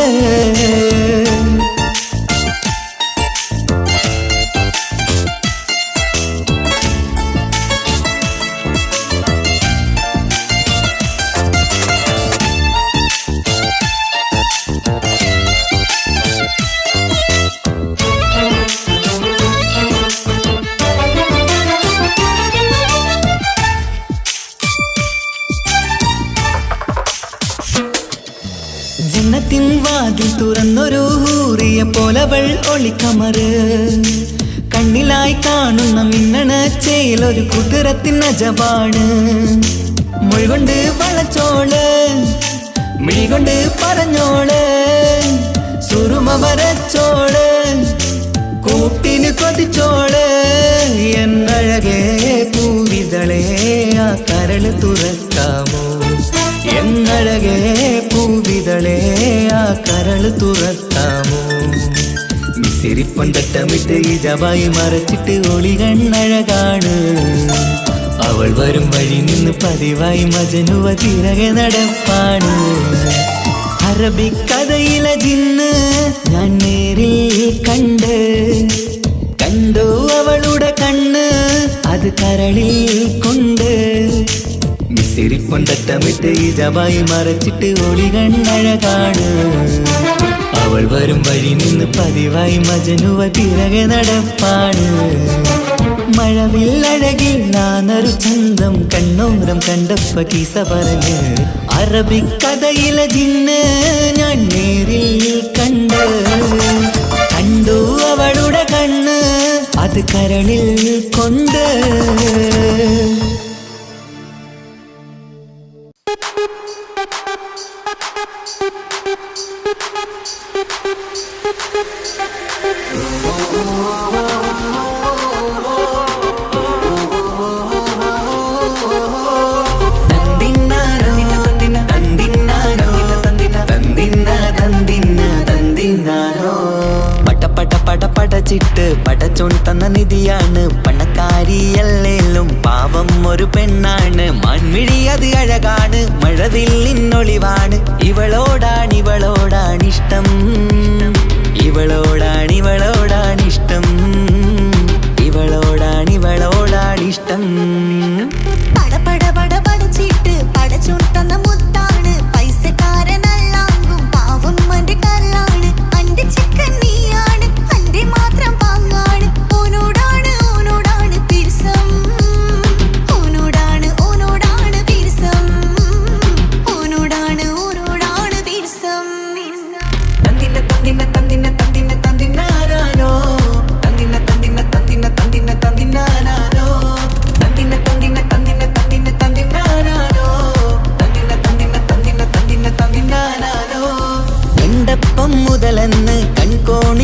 ജന്നത്തിൻ വാതിൽ തുറന്നൊരു ഹൂറിയ പോലവൾ ഒളിക്കമറ് കണ്ണിലായി കാണുന്ന മിന്നണ ചേലൊരു കുതിരത്തിൻ അജബാണ് മൊഴികൊണ്ട് വളച്ചോള് മിഴികൊണ്ട് പറഞ്ഞോള് സുറുമ വരച്ചോള് കൂട്ടിന് കൊതിച്ചോള് എന്നഴകേ പൂവിതളേ ആ കരള് തുറക്കാമോ എന്നഴകേ പൂവിതളേ ആ കരള് തുറക്കാമോ മിസിരിപ്പൊണ്ടട്ടമിട്ട് ഈ ജബായി മറച്ചിട്ട് ഒളി കണ്ണഴകാണ് അവൾ വരും വഴി നിന്ന് പതിവായി മജനുവ പിറകെ നടപ്പാണ് അറബിക്കഥയിലെ ജിന്ന് ഞാൻ നേരിൽ കണ്ടു അവളുടെ കണ്ണ് അത് കരളിൽ കൊണ്ട് മിസിരിപ്പൊണ്ടട്ടമിട്ട് ഈ ജബായി മറച്ചിട്ട് ഒളി കണ്ണഴകാണ് അവൾ വരും വഴി നിന്ന് പതിവായി മജനുവ പിറകെ നടപ്പാണ് മഴവില്ലഴകില്ലാന്നൊരു ചന്തം കണ്ണോരം കണ്ടപ്പ കീസ പറഞ്ഞ് അറബിക്കഥയിലെ ജിന്ന് ഞാൻ നേരിൽ കണ്ടു അവളുടെ കണ്ണ് അത് കരളിൽ കൊണ്ട് പടച്ചിട്ട് പടച്ചോൻ തന്ന നിധിയാണ് പണക്കാരിയല്ലേലും പാവം ഒരു പെണ്ണാണ് മാൻമിഴി അത് അഴകാണ് മഴവില്ലിന്നൊളിവാണ് ഇവളോടാണിഷ്ടം ഇവളോടാണിഷ്ടം ഇവളോടാണിഷ്ടം പടച്ചിട്ട് പടച്ചോൻ തന്ന മുത്താണ് പൈസക്കാരനല്ലാങ്കും പാവം മന്റെ കല്ലാണ് അന്റെ ചിക്കൻ നീയാണ് അന്റെ മാത്രം പാങ്ങാണ് ഓനോടാണ് പിരിസം ഓനോടാണ് പിരിസം ഓനോടാണ്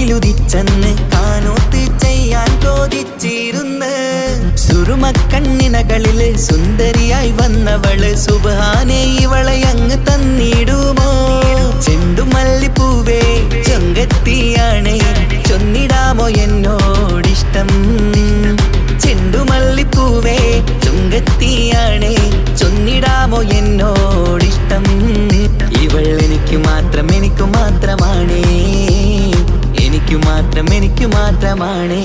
ഉള്ളിലുദിച്ചെന്ന് കാനോത്ത് ചെയ്യാൻ ചോദിച്ചിരുന്ന് സുറുമക്കണ്ണിനകളില് സുന്ദരിയായി വന്നവള് സുബ്ഹാനേ ഇവളെ അങ്ങ് തന്നിടുമോ ചെണ്ടുമല്ലിപ്പൂവേ ചൊങ്കത്തിയാണ് ചൊന്നിടാമോ എന്നോടിഷ്ടം ചെണ്ടുമല്ലിപ്പൂവേ ചുങ്കത്തിയാണ് ചൊന്നിടാമോ എന്നോടിഷ്ടം ഇവൾ എനിക്ക് മാത്രം എനിക്ക് മാത്രമാണേ എനിക്ക് മാത്രം എനിക്ക് മാത്രമാണേ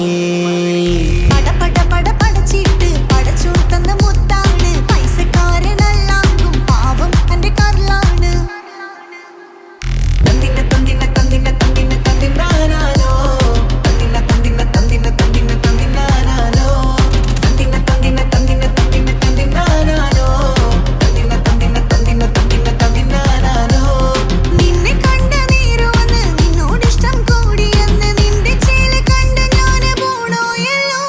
പട പട പട പടച്ചിട്ട് പടച്ചോൻ തന്ന മുത്താണ് പൈസക്കാരനല്ലാങ്കും പാവം എന്റെ കർലാണ് തന്തിന തന്തിന തന്തിന തന്തിന തന്തിനാനാനോ തന്തിന തന്തിന തന്തിന തന്തിന തന്തിനാനാനോ തന്തിന തന്തിന തന്തിന തന്തിന തന്തിനാനാനോ തന്തിന തന്തിന തന്തിന തന്തിന തന്തിനാനാനോ നിന്നെ കണ്ട നേരോന്ന് നിന്നോടിഷ്ടം കൂടിയെന്ന് നിന്റെ ചേല് കണ്ട് ഞാന് പോണോയല്ലോ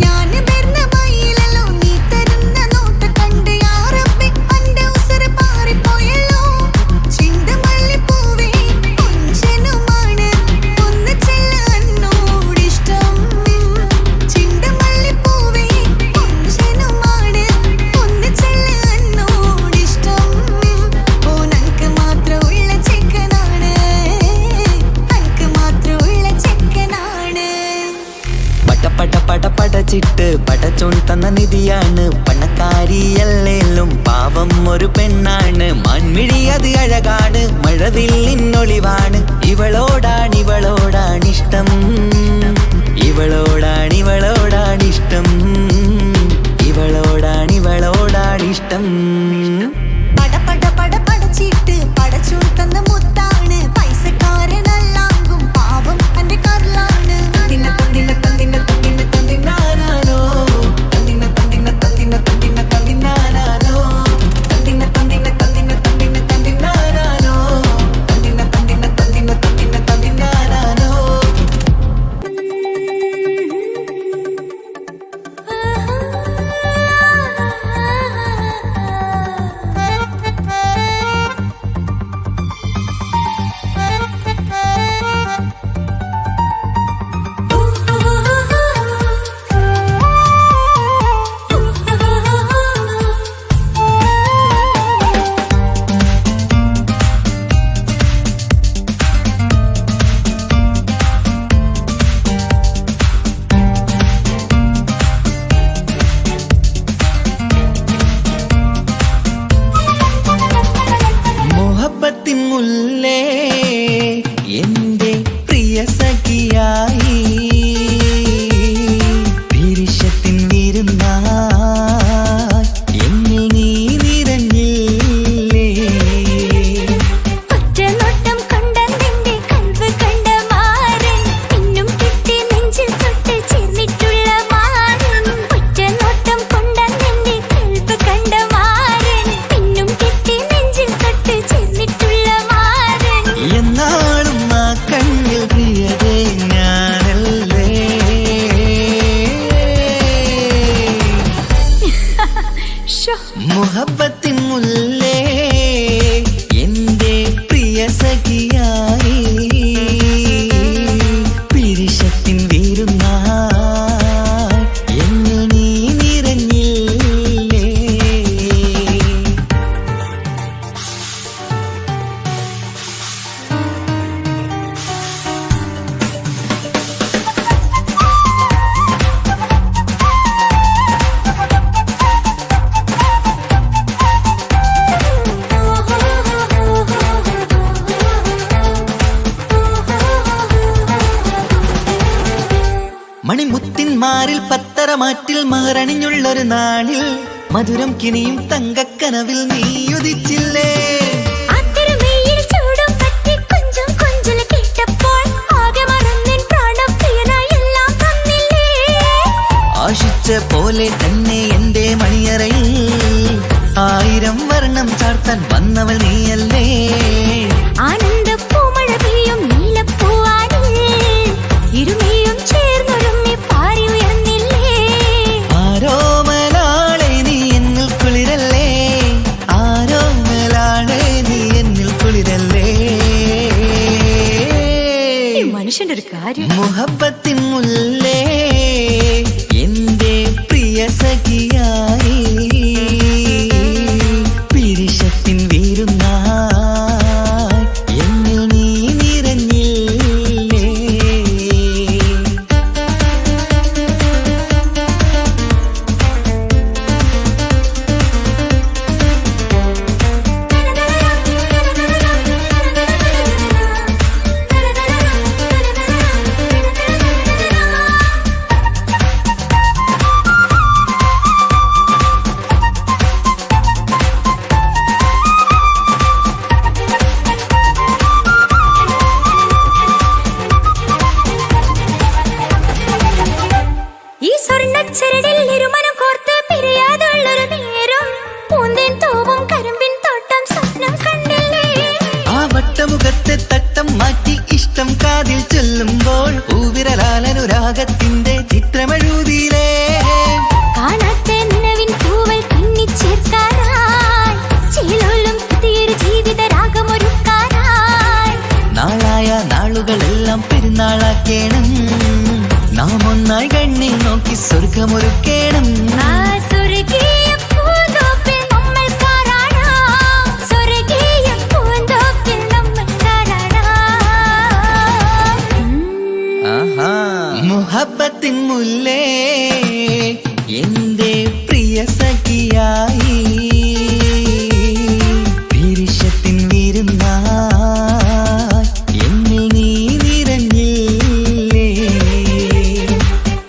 ഞാന് വരുന്ന മയിലല്ലോ നീ തരുന്ന നോട്ട് കണ്ട് യാ റബ്ബി അന്റെ ഉസറ് പാറിപ്പോയല്ലോ ചെണ്ടുമല്ലിപ്പൂവേ കൊഞ്ചനുമാണ് ഒന്ന് ചെല്ല എന്നോടിഷ്ടം ചെണ്ടുമല്ലിപ്പൂവേ കൊഞ്ചനുമാണ് ഒന്ന് ചെല്ല എന്നോടിഷ്ടം ഓനക്ക് മാത്രമുള്ള ചെക്കനാണ് അനക്ക് മാത്രമുള്ള ചെക്കനാണ് പട പട പട പടച്ചിട്ട് പടച്ചോൻ തന്ന നിധിയാണ് പണക്കാരിയല്ലേലും പാവം ഒരു പെണ്ണാണ് മാൻമിഴി അത് അഴകാണ് മഴവില്ലിന്നൊളിവാണ് ഇവളോടാണിഷ്ടം ഇവളോടാണിഷ്ടം ഇവളോടാണിഷ്ടം പട പട പട പടച്ചിട്ട് പടച്ചോൻ തന്ന മുത്താണ് പൈസക്കാരനല്ലാങ്കും പാവം എന്റെ കർലാണ് തന്തിന തന്തിന തന്തിന തന്തിന തന്തിനാനാനോ തന്തിന തന്തിന തന്തിന തന്തിന തന്തിനാനാനോ തന്തിന തന്തിന തന്തിന തന്തിന തന്തിനാനാനോ തന്തിന തന്തിന തന്തിന തന്തിന തന്തിനാനാനോ മോഹപ്പത്തിൻ മുല്ലേ എന്റെ പ്രിയ സഖിയായി പിരിശത്തിൻ വിരുന്നായി എന്നിൽ നീ നിറഞ്ഞില്ലേ ഒറ്റനോട്ടം കൊണ്ടെന്റെ കൽവ് കണ്ട മാറൻ പിന്നും കിട്ടി നെഞ്ചിൽ തൊട്ട് ചേർന്നിട്ടുള്ള മാറൻ ഒറ്റനോട്ടം കൊണ്ടെന്റെ കൽവ് കണ്ട മാറൻ പിന്നും കിട്ടി നെഞ്ചിൽ തൊട്ട് ചേർന്നിട്ടുള്ള മാറൻ എന്നാളും ആ കണ്ണിൽ പ്രിയതേ ഞാനല്ലേ മുഹബത്തിൻ മുല്ലേ എന്റെ പ്രിയ സഖിയായി പിരിശത്തിൻ വിരുന്നായി എന്നിൽ നീ നിറഞ്ഞില്ലേ മണിമുത്തിന്മാരിൽ പത്തരമാറ്റിൽ മഹറണിഞ്ഞുള്ളൊരു നാളിൽ മധുരം കിനിയും തങ്കക്കനവിൽ നീയുദിച്ചില്ലേ അത്തരമേയിൽ ചൂടും പറ്റി കൊഞ്ചും കൊഞ്ചല് കേട്ടപ്പോൾ ആകെ മറന്നിൻ പ്രാണപ്രിയനായി എല്ലാം തന്നില്ലേ ആശിച്ച പോലെ തന്നെ എന്റെ മണിയറയിൽ 1000 വർണ്ണം ചാർത്താൻ വന്നവൾ നീയല്ലേ ആനന്ദ പൂമഴ പെയ്യും നീലപ്പൂവാനിൽ ഇരുമയും ചേർന്നൊരുമ്മി പാറി ഉയർന്നില്ലേ ആരോമലാളെ നീ എന്നിൽ കുളിരല്ലേ ആരോമലാളെ നീ എന്നിൽ കുളിരല്ലേ അന്വേഷിക്കേണ്ട ഒരു കാര്യം. മുഹബത്തിൻ മുല്ലേ എന്റെ പ്രിയ സഖിയായി പിരിശത്തിൻ വീരുന്നായി എന്നിൽ നീ നിറഞ്ഞില്ലേ. ഈ സ്വർണ്ണച്ചരടിൽ ഇരുമനം കോർത്ത് പിരിയാതുള്ളൊരു നേരം പൂന്തേൻ തോവും കരിമ്പിൻ തോട്ടം സ്വപ്നം കണ്ടില്ലേ. ആ വട്ടമുഖത്തെ തട്ടം മാറ്റി ഇഷ്ടം കാതിൽ ചൊല്ലുമ്പോൾ പൂവിരലാലനുരാഗത്തിന്റെ ചിത്രമെഴുതിയിലേ. കാണാത്ത നിലവിൻ പൂവൽ കണ്ണിച്ചേർക്കാനായി ചിലോലും പുതിയൊരു ജീവിത രാഗമൊരുക്കാനായി നാളായ നാളുകളെല്ലാം പെരുന്നാളാക്കേണം. നാം ഒന്നായി കണ്ണിൽ നോക്കി സ്വർഗമൊരുക്കേണം. ആ സ്വർഗീയ പൂന്തോപ്പിൽ നമ്മൾ കാണാം. സ്വർഗീയ പൂന്തോപ്പിൽ നമ്മൾ കാണാം. മുഹബത്തിൻ മുല്ലേ എന്റെ പ്രിയ സഖിയായി പിരിശത്തിൻ വീരുന്നായി എന്നിൽ നീ നിറഞ്ഞില്ലേ.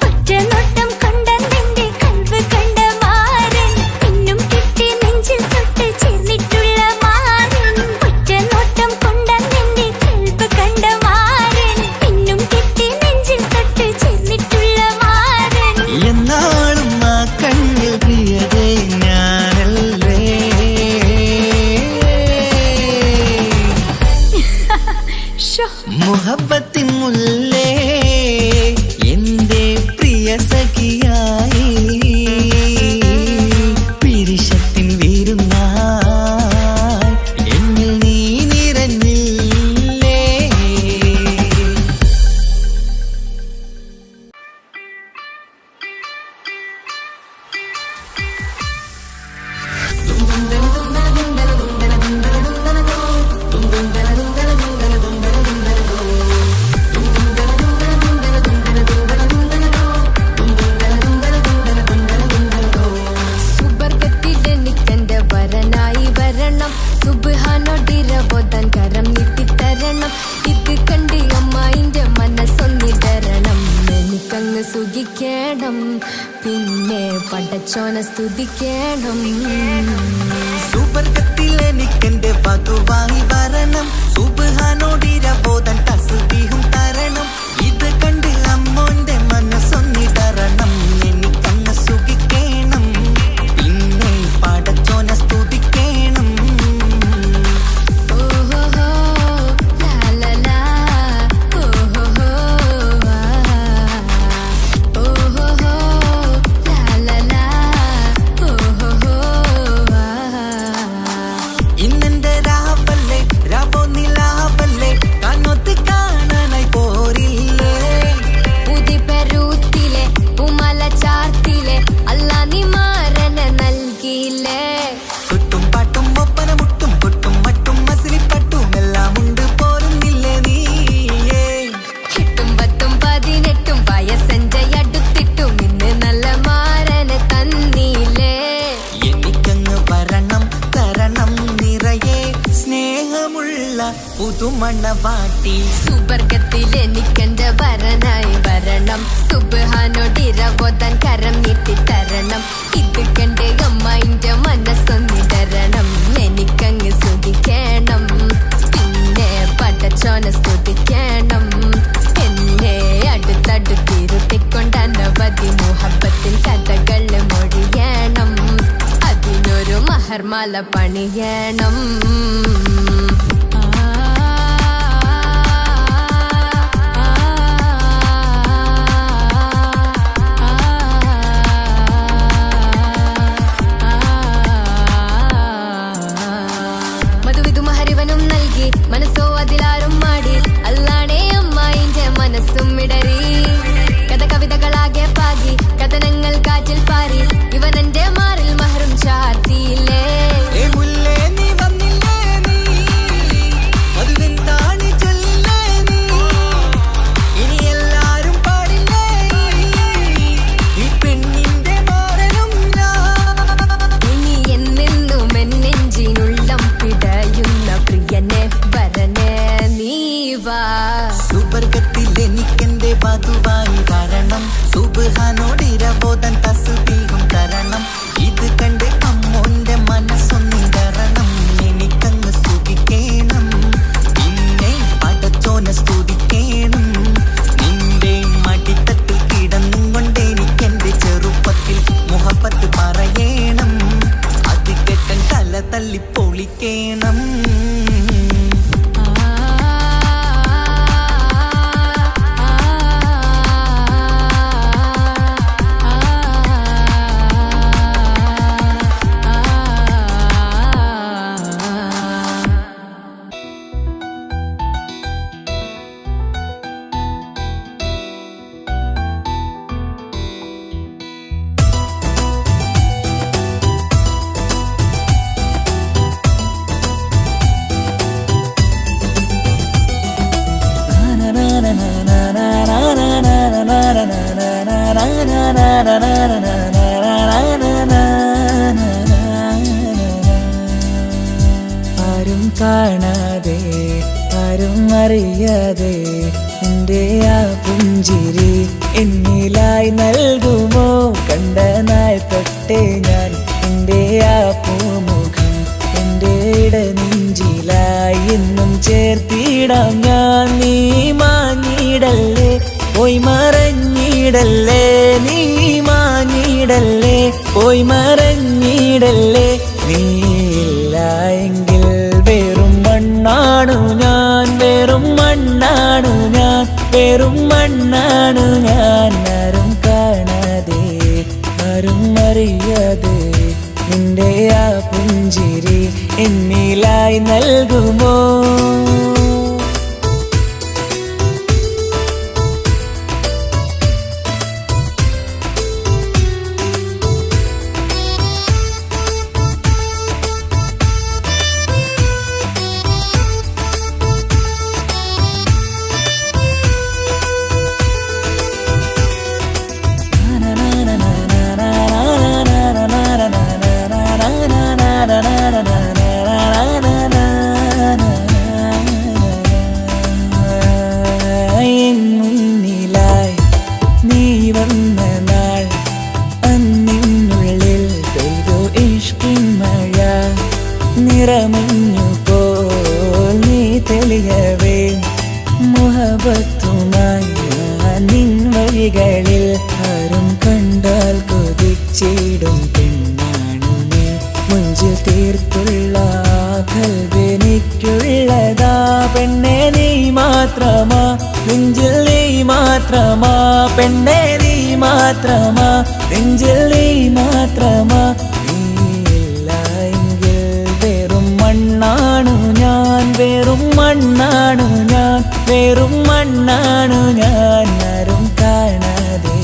ഒറ്റനോട്ടം കൊണ്ടെന്റെ കൽവ് കണ്ട മാരൻ പിന്നും കിട്ടി നെഞ്ചിൽ തൊട്ട് ചേർന്നിട്ടുള്ള മാരൻ. ഒറ്റനോട്ടം കൊണ്ടെന്റെ കൽവ് കണ്ട മാരൻ പിന്നും കിട്ടി നെഞ്ചിൽ തൊട്ട് ചേർന്നിട്ടുള്ള മാരൻ. എന്നാളും ആ കണ്ണിൽ പ്രിയതേ ഞാനല്ലേ. മുഹബത്തിൻ മുല്ലേ എന്റെ പ്രിയ സഖിയായി പിരിശത്തിൻ വീരുന്നായി എന്നിൽ നീ നിറഞ്ഞില്ലേ. സുബർഗത്തിലെനിക്കെന്റെ വരനായി വരണം. സുബ്ഹാനോടിരവോദാൻ കരം നീട്ടിത്തരണം. ഇത് കണ്ട് അമ്മായിന്റെ മനസ്സൊന്നിടരണം. എനിക്കങ്ങ് സുഖിക്കണം, പിന്നെ പടച്ചോനെ സ്തുതിക്കണം. സുബർഗത്തിൽ എനിക്കെന്റെ വധുവായി വരണം. സുബ്ഹാനോടിരവോദാൻ തസ്ബീഹും തരണം. ഇത് കണ്ട് അമ്മോന്റെ മനസ്സൊന്നിടരണം. എനിക്കങ്ങ് സുഖിക്കണം, പിന്നെ പടച്ചോനെ സ്തുതിക്കണം. ഓഹോഹോ ലാലലാ ഓഹോഹോ ഓഹോഹോ ലാലലാ ഓഹോഹോ. ഇന്നെന്റെ രാവല്ലേ രാവോ നിലാവല്ലേ കണ്ണൊത്ത് കാണാനായി പോരില്ലേ. ഉദിപെരൂത്തിലെ ഉമല ചാർത്തിലെ അല്ലാ നീ മാരനെ നൽകിയില്ലേ. കുട്ടും പാട്ടും ഒപ്പന മുട്ടും കൊട്ടും മറ്റും മസിലിപ്പട്ടും എല്ലാം ഉണ്ട് പോരുന്നില്ലേ നീയേ. 8 10 18 വയസ്സെന്റെ അടുത്തിട്ടും ഇന്ന് നല്ല മാരനെ തന്നില്ലേ. എനിക്കങ്ങ് വരണം തരണം നിറയെ സ്നേഹമുള്ള പുതുമണവാട്ടി. സുബർഗത്തിൽ എനിക്കെന്റെ വരനായി വരണം. സുബ്ഹാനോടിരവോദാൻ കരം നീട്ടിത്തരണം. ഇത് കണ്ട് അമ്മായിന്റെ മനസ്സൊന്നിടരണം. എനിക്കങ്ങ് സുഖിക്കണം, പിന്നെ പടച്ചോനെ സ്തുതിക്കണം. എന്നെ അടുത്തടുത്തിരുത്തിക്കൊണ്ട് അനവധി മുഹബത്തിൻ കഥകൾ മൊഴിയണം. അതിനൊരു മഹർമാല പണിയണം. മധുവിധു മഹരിവനും നൽകി മനസ്സോ അതിലാരും മാടി. അല്ലാണേ അമ്മായിന്റെ വധുവായി വരണം സുബ്ഹാനോടിരവോദൻ തസ്ബീഹും തരണം ഇത് കണ്ട് അമ്മോന്റെ മനസ്സൊന്നിടറണം എനിക്കങ്ങ് സ്തുതിക്കേണം പിന്നെ പടച്ചോനെ സ്തുതിക്കേണം നിന്റെ മടിത്തട്ടിൽ കിടന്നും കൊണ്ട് എനിക്കെന്റെ ചെറുപ്പത്തിൽ മുഹബത്ത് പറയണം അത് കേട്ടൻ തല തല്ലി പൊളിക്കേണം ആരും കാണാതെ ആരും അറിയാതെ എൻ്റെ ആ പുഞ്ചിരി എന്നിലായി നൽകുമോ കണ്ട നാൾ തൊട്ടേ ഞാൻ എൻ്റെ ആ പൂമുഖം എൻ്റെ ഇടനെഞ്ചിലായി എന്നും ചേർത്തിടാം ഞാൻ നീ മാഞ്ഞിടല്ലേ പോയി മറഞ്ഞിടല്ലേ നീ മാഞ്ഞിടല്ലേ പോയി മറഞ്ഞിടല്ലേ നീയില്ല എങ്കിൽ വെറും മണ്ണാണു ഞാൻ വെറും മണ്ണാണു ഞാൻ വെറും മണ്ണാണു ഞാൻ ആരും കാണാതെ ആരും അറിയാതെ നിന്റെ ആ പുഞ്ചിരി എന്നിലായി നൽകുമോ മുന്നിലായി നീ വന്ന നാൾ അന്നിനുള്ളിൽ പെയ്തു ഇഷ്കിൻ മഴ നിറമഞ്ഞു പോൽ നീ തെളിയവേ മുഹബത്തുമായി നിൻ വഴികളിൽ ആരും കണ്ടാൽ കൊതിച്ചിടും പെണ്ണാണു നീ മുഞ്ചിൽ തീർത്തുള്ള കൽവെനിക്കുള്ളതാ പെണ്ണെ നീ മാത്രമാ നെഞ്ചിൽ നീ മാത്രമാ പെണ്ണെ നീ മാത്രമാ നെഞ്ചിൽ നീ മാത്രമാ നീയില്ല എങ്കിൽ വെറും മണ്ണാണു ഞാൻ വെറും മണ്ണാണു ഞാൻ വെറും മണ്ണാണു ഞാൻ ആരും കാണാതെ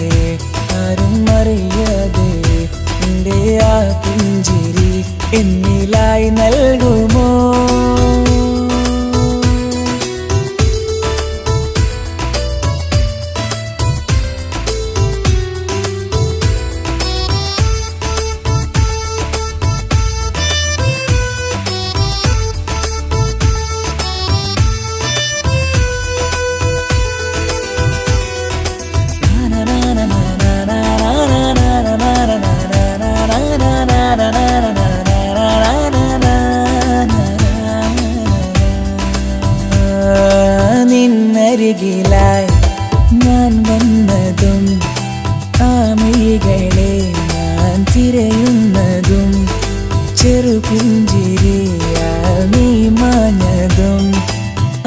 ആരും അറിയാതെ എൻ്റെ ആ പുഞ്ചിരി എന്നിലായി നൽകുമോ നിന്നരികിലായി ഞാൻ വന്നതും ആമികളെ ഞാൻ തിരയുന്നതും ചെറുപുഞ്ചിരിയാ നീ മാഞ്ഞതും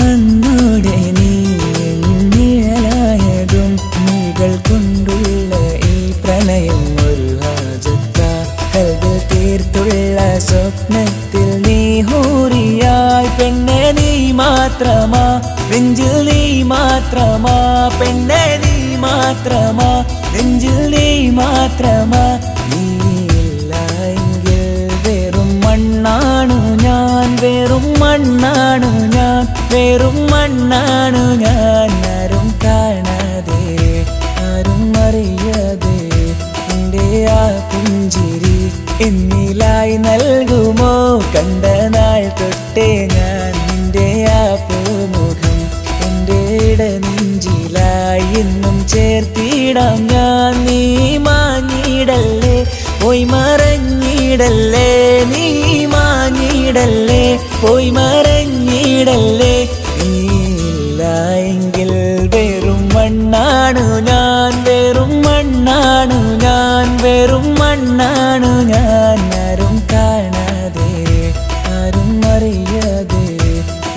അന്നോടെ നീ നിഴലായതും നീകൾ കൊണ്ടുള്ള ഈ പ്രണയം ഒരു ഹാജത്ത കൽബിൽ തീർത്തുള്ള സ്വപ്നത്തിൽ നീ ഹൂറിയായി പെണ്ണെ നീ മാത്രമാ നെഞ്ചിൽ നീ മാത്രമാ പെണ്ണെ നീ മാത്രമാ നെഞ്ചിൽ നീ മാത്രമാ നീയില്ല എങ്കിൽ വെറും മണ്ണാണു ഞാൻ വെറും മണ്ണാണു ഞാൻ വെറും മണ്ണാണു ഞാൻ ആരും കാണാതെ ആരും അറിയാതെ എൻ്റെ ആ പുഞ്ചിരി എന്നിലായി നൽകുമോ കണ്ട നാൾ തൊട്ടേ ഞാൻ നിന്റെ ആ പൂമുഖം എൻ്റെ ഇടനെഞ്ചിലായി എന്നും ചേർത്തിടാം ഞാൻ. നീ മാഞ്ഞിടല്ലേ, പോയി മറഞ്ഞിടല്ലേ, നീ മാഞ്ഞിടല്ലേ, പോയി മറഞ്ഞിടല്ലേ. നീയില്ല എങ്കിൽ വെറും മണ്ണാണു ഞാൻ, വെറും മണ്ണാണു ഞാൻ, വെറും മണ്ണാണു ഞാൻ. ആരും കാണാതെ ആരും അറിയാതെ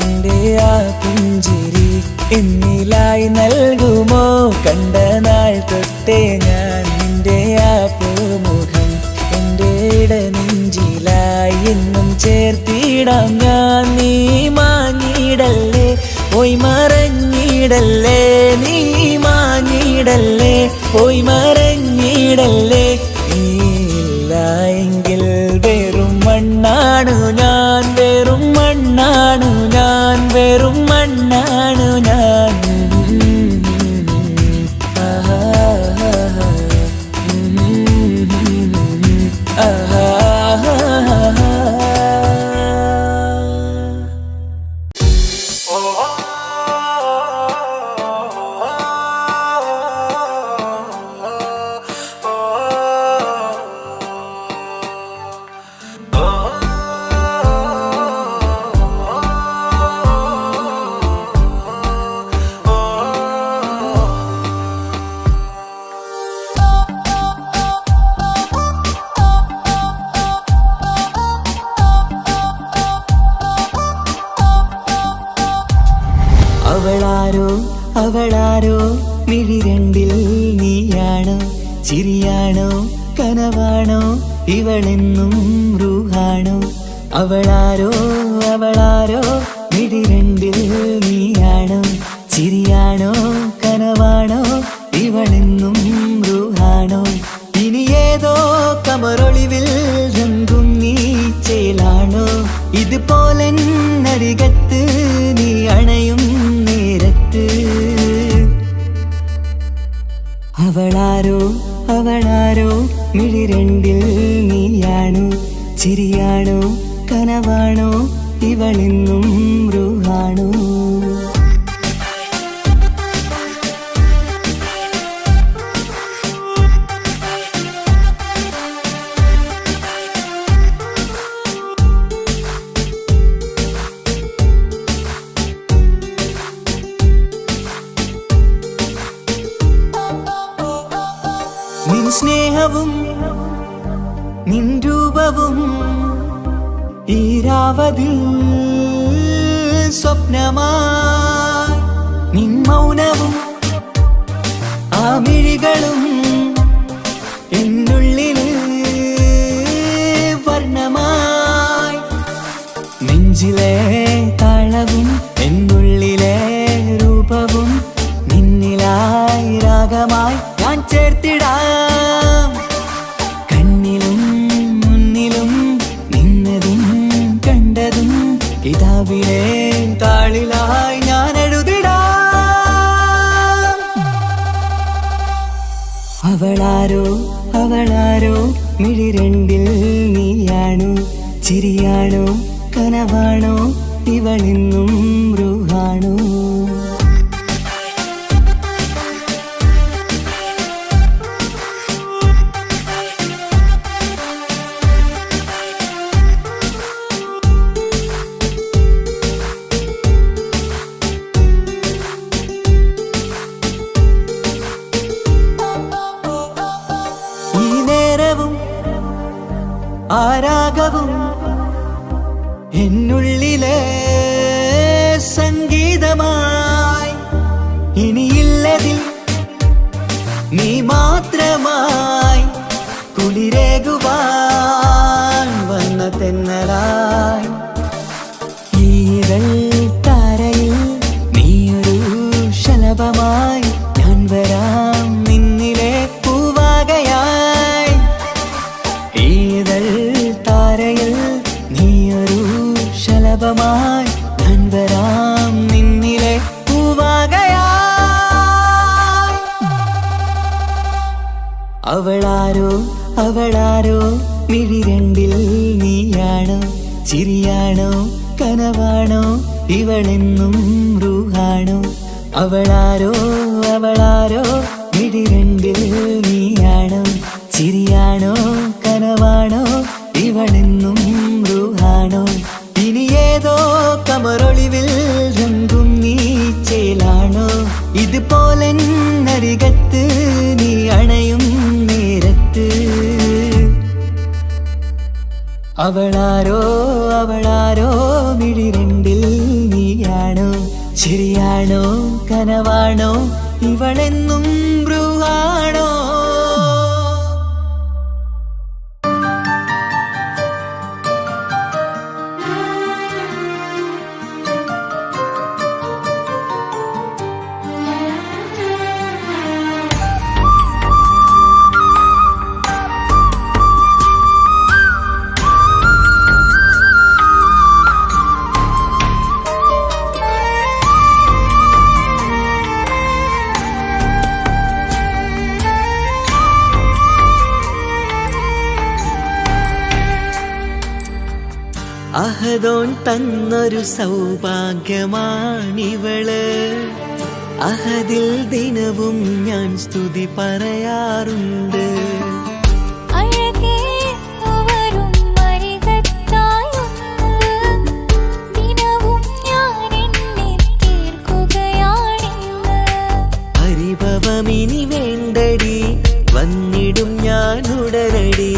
എൻ്റെ ആ പുഞ്ചിരി എന്നിലായി നൽകുമോ? കണ്ട നാൾ തൊട്ടേ ഞാൻ നിന്റെ ആ പൂമുഖം എൻ്റെ ഇടനെഞ്ചിലായി എന്നും ചേർത്തിടാം ഞാൻ. നീ മാഞ്ഞിടല്ലേ, പോയി മറഞ്ഞിടല്ലേ, നീ മാഞ്ഞിടല്ലേ, പോയി മറഞ്ഞിടല്ലേ. നീയില്ല എങ്കിൽ വെറും മണ്ണാണു ഞാൻ, വെറും മണ്ണാണു ഞാൻ, വെറും മണ്ണാണു ഞാൻ. അവളാരോ അവളാരോ മിഴി രണ്ടിൽ നീയാണോ? ചിരിയാണോ കനവാണോ ഇവളെന്നും റൂഹാണോ? അവളാരോ അവളാരോ മിഴി രണ്ടിൽ നീയാണോ? ചിരിയാണോ കനവാണോ ഇവളെന്നും റൂഹാണോ? ഇനി ഏതോ കമറൊളിവിൽ രംഗും നീ ചേലാണോ? ഇതുപോലെ നരികത്ത് നീ അണയും നേരത്ത്. അവളാരോ അവളാരോ മിഴി രണ്ടിൽ നീയാണോ? ചിരിയാണോ കനവാണോ ഇവളെന്നും റൂഹാണോ? നിൻ സ്നേഹവും നിൻ രൂപവും ഈരാവതിൽ സ്വപ്നമായി. നിൻ മൗനവും ആ മിഴികളും എന്നുള്ളിൽ വർണ്ണമായി. നെഞ്ചിലെ താളവും എന്നുള്ളിലെ രൂപവും നിന്നിലായി രാഗമായി ഞാൻ ചേർത്തിടാം. കണ്ണിലും മുന്നിലും നിന്നതും കണ്ടതും കിതാബിലെ താളിലായി ഞാൻ എഴുതിടാം. അവളാരോ അവളാരോ മിഴി രണ്ടിൽ നീയാണോ? ചിരിയാണോ കനവാണോ ഇവളെന്നും റൂഹാണോ? ആരാഗവും എന്നുള്ളിലെ സംഗീതമായി. ഇനിയില്ലതിൽ നീ മാത്രമായി കുളിരേകുവാൻ വന്ന തെന്നലായി. ഈരൽ താരയിൽ നീയൊരു ശലഭമായി ഞാൻ വരാം നിന്നിലെ പൂവാകയായി. ഈതൽ താരയിൽ നീയൊരു ശലഭമായി ഞാൻ വരാം നിന്നിലെ പൂവാകയായി. അവളാരോ അവളാരോ മിഴി രണ്ടിൽ നീയാണോ? ചിരിയാണോ കനവാണോ ഇവളെന്നും റൂഹാണോ? അവളാരോ അവളാരോ ഇടിരണ്ടിൽ നീയാണോ ചിരിയാണോ കനവാണോ ഇവളെന്നും റൂഹാണോ ഇനി ഏതോ കമറൊളിവിൽ രംഗും നീ ചേലാണോ ഇതുപോലെ നരികത്ത് നീ അണയും നേരത്ത് അവളാരോ അവളാരോ മിഴിരണ്ടിൽ നീയാണോ ശരിയാണോ കനവാണോ ഇവളെന്നും ബ്രൂഹാണോ അഹദോൻ തന്നൊരു സൗഭാഗ്യമാണിവള് അഹദിൽ ദിനവും ഞാൻ സ്തുതി പറയാറുണ്ട് പരിഭവമിനി വേണ്ടടി വന്നിടും ഞാൻ ഉടനടി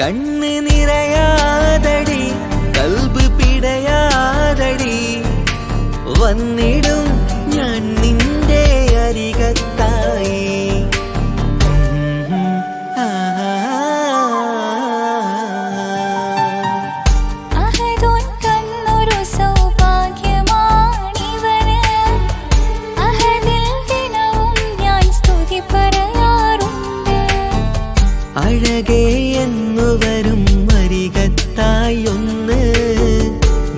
കണ്ണ് നിറയാതടി കൽബ് പിടയാതടി വന്നിടും ഞാൻ നിന്റെ അരികത്തായി അഴകേ എന്നുവരും അരികത്തായൊന്ന്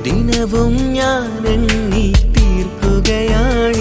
ദിനവും ഞാൻ എണ്ണി തീർക്കുകയാണിന്ന്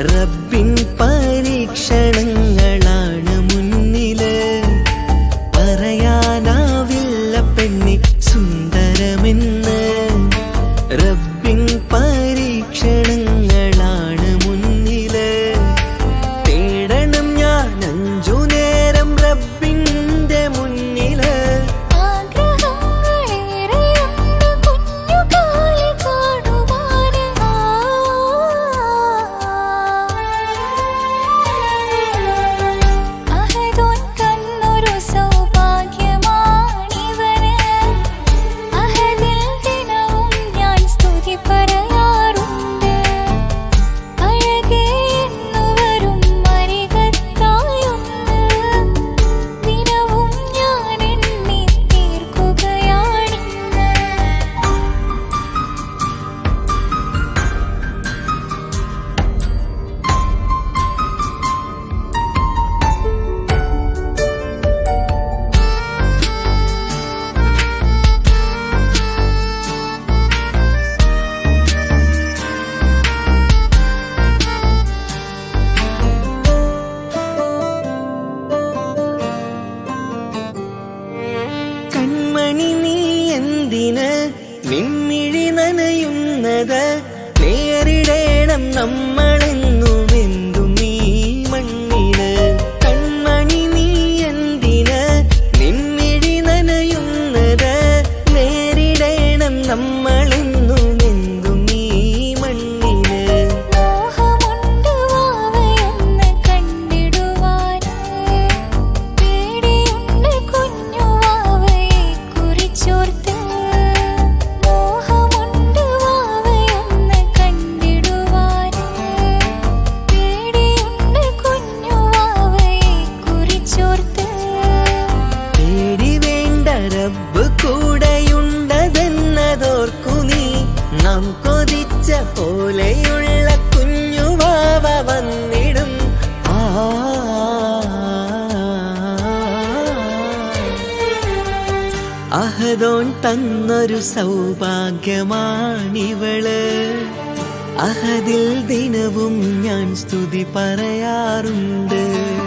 റബ്ബിൻ പരീക്ഷണങ്ങളാണ് മുന്നില് പറയാനാവില്ല പെണ്ണെ സുന്ദരമെന്ന് റബ്ബിൻ പരീക്ഷണങ്ങളാണ് മുന്നില് തേടണം ഞാൻ 5 നേരം റബ്ബിന്റെ മുന്നില് നിൻമിഴി നനയുന്നത് നേരിടേണം നമ്മളെന്നും എന്തും ഈ മണ്ണില് കൺമണി നീ എന്തിന് നിൻമിഴി നനയുന്നത് നേരിടേണം അഹദോൻ തന്നൊരു സൗഭാഗ്യമാണിവള്. അഹദിൽ ദിനവും ഞാൻ സ്തുതി പറയാറുണ്ട്.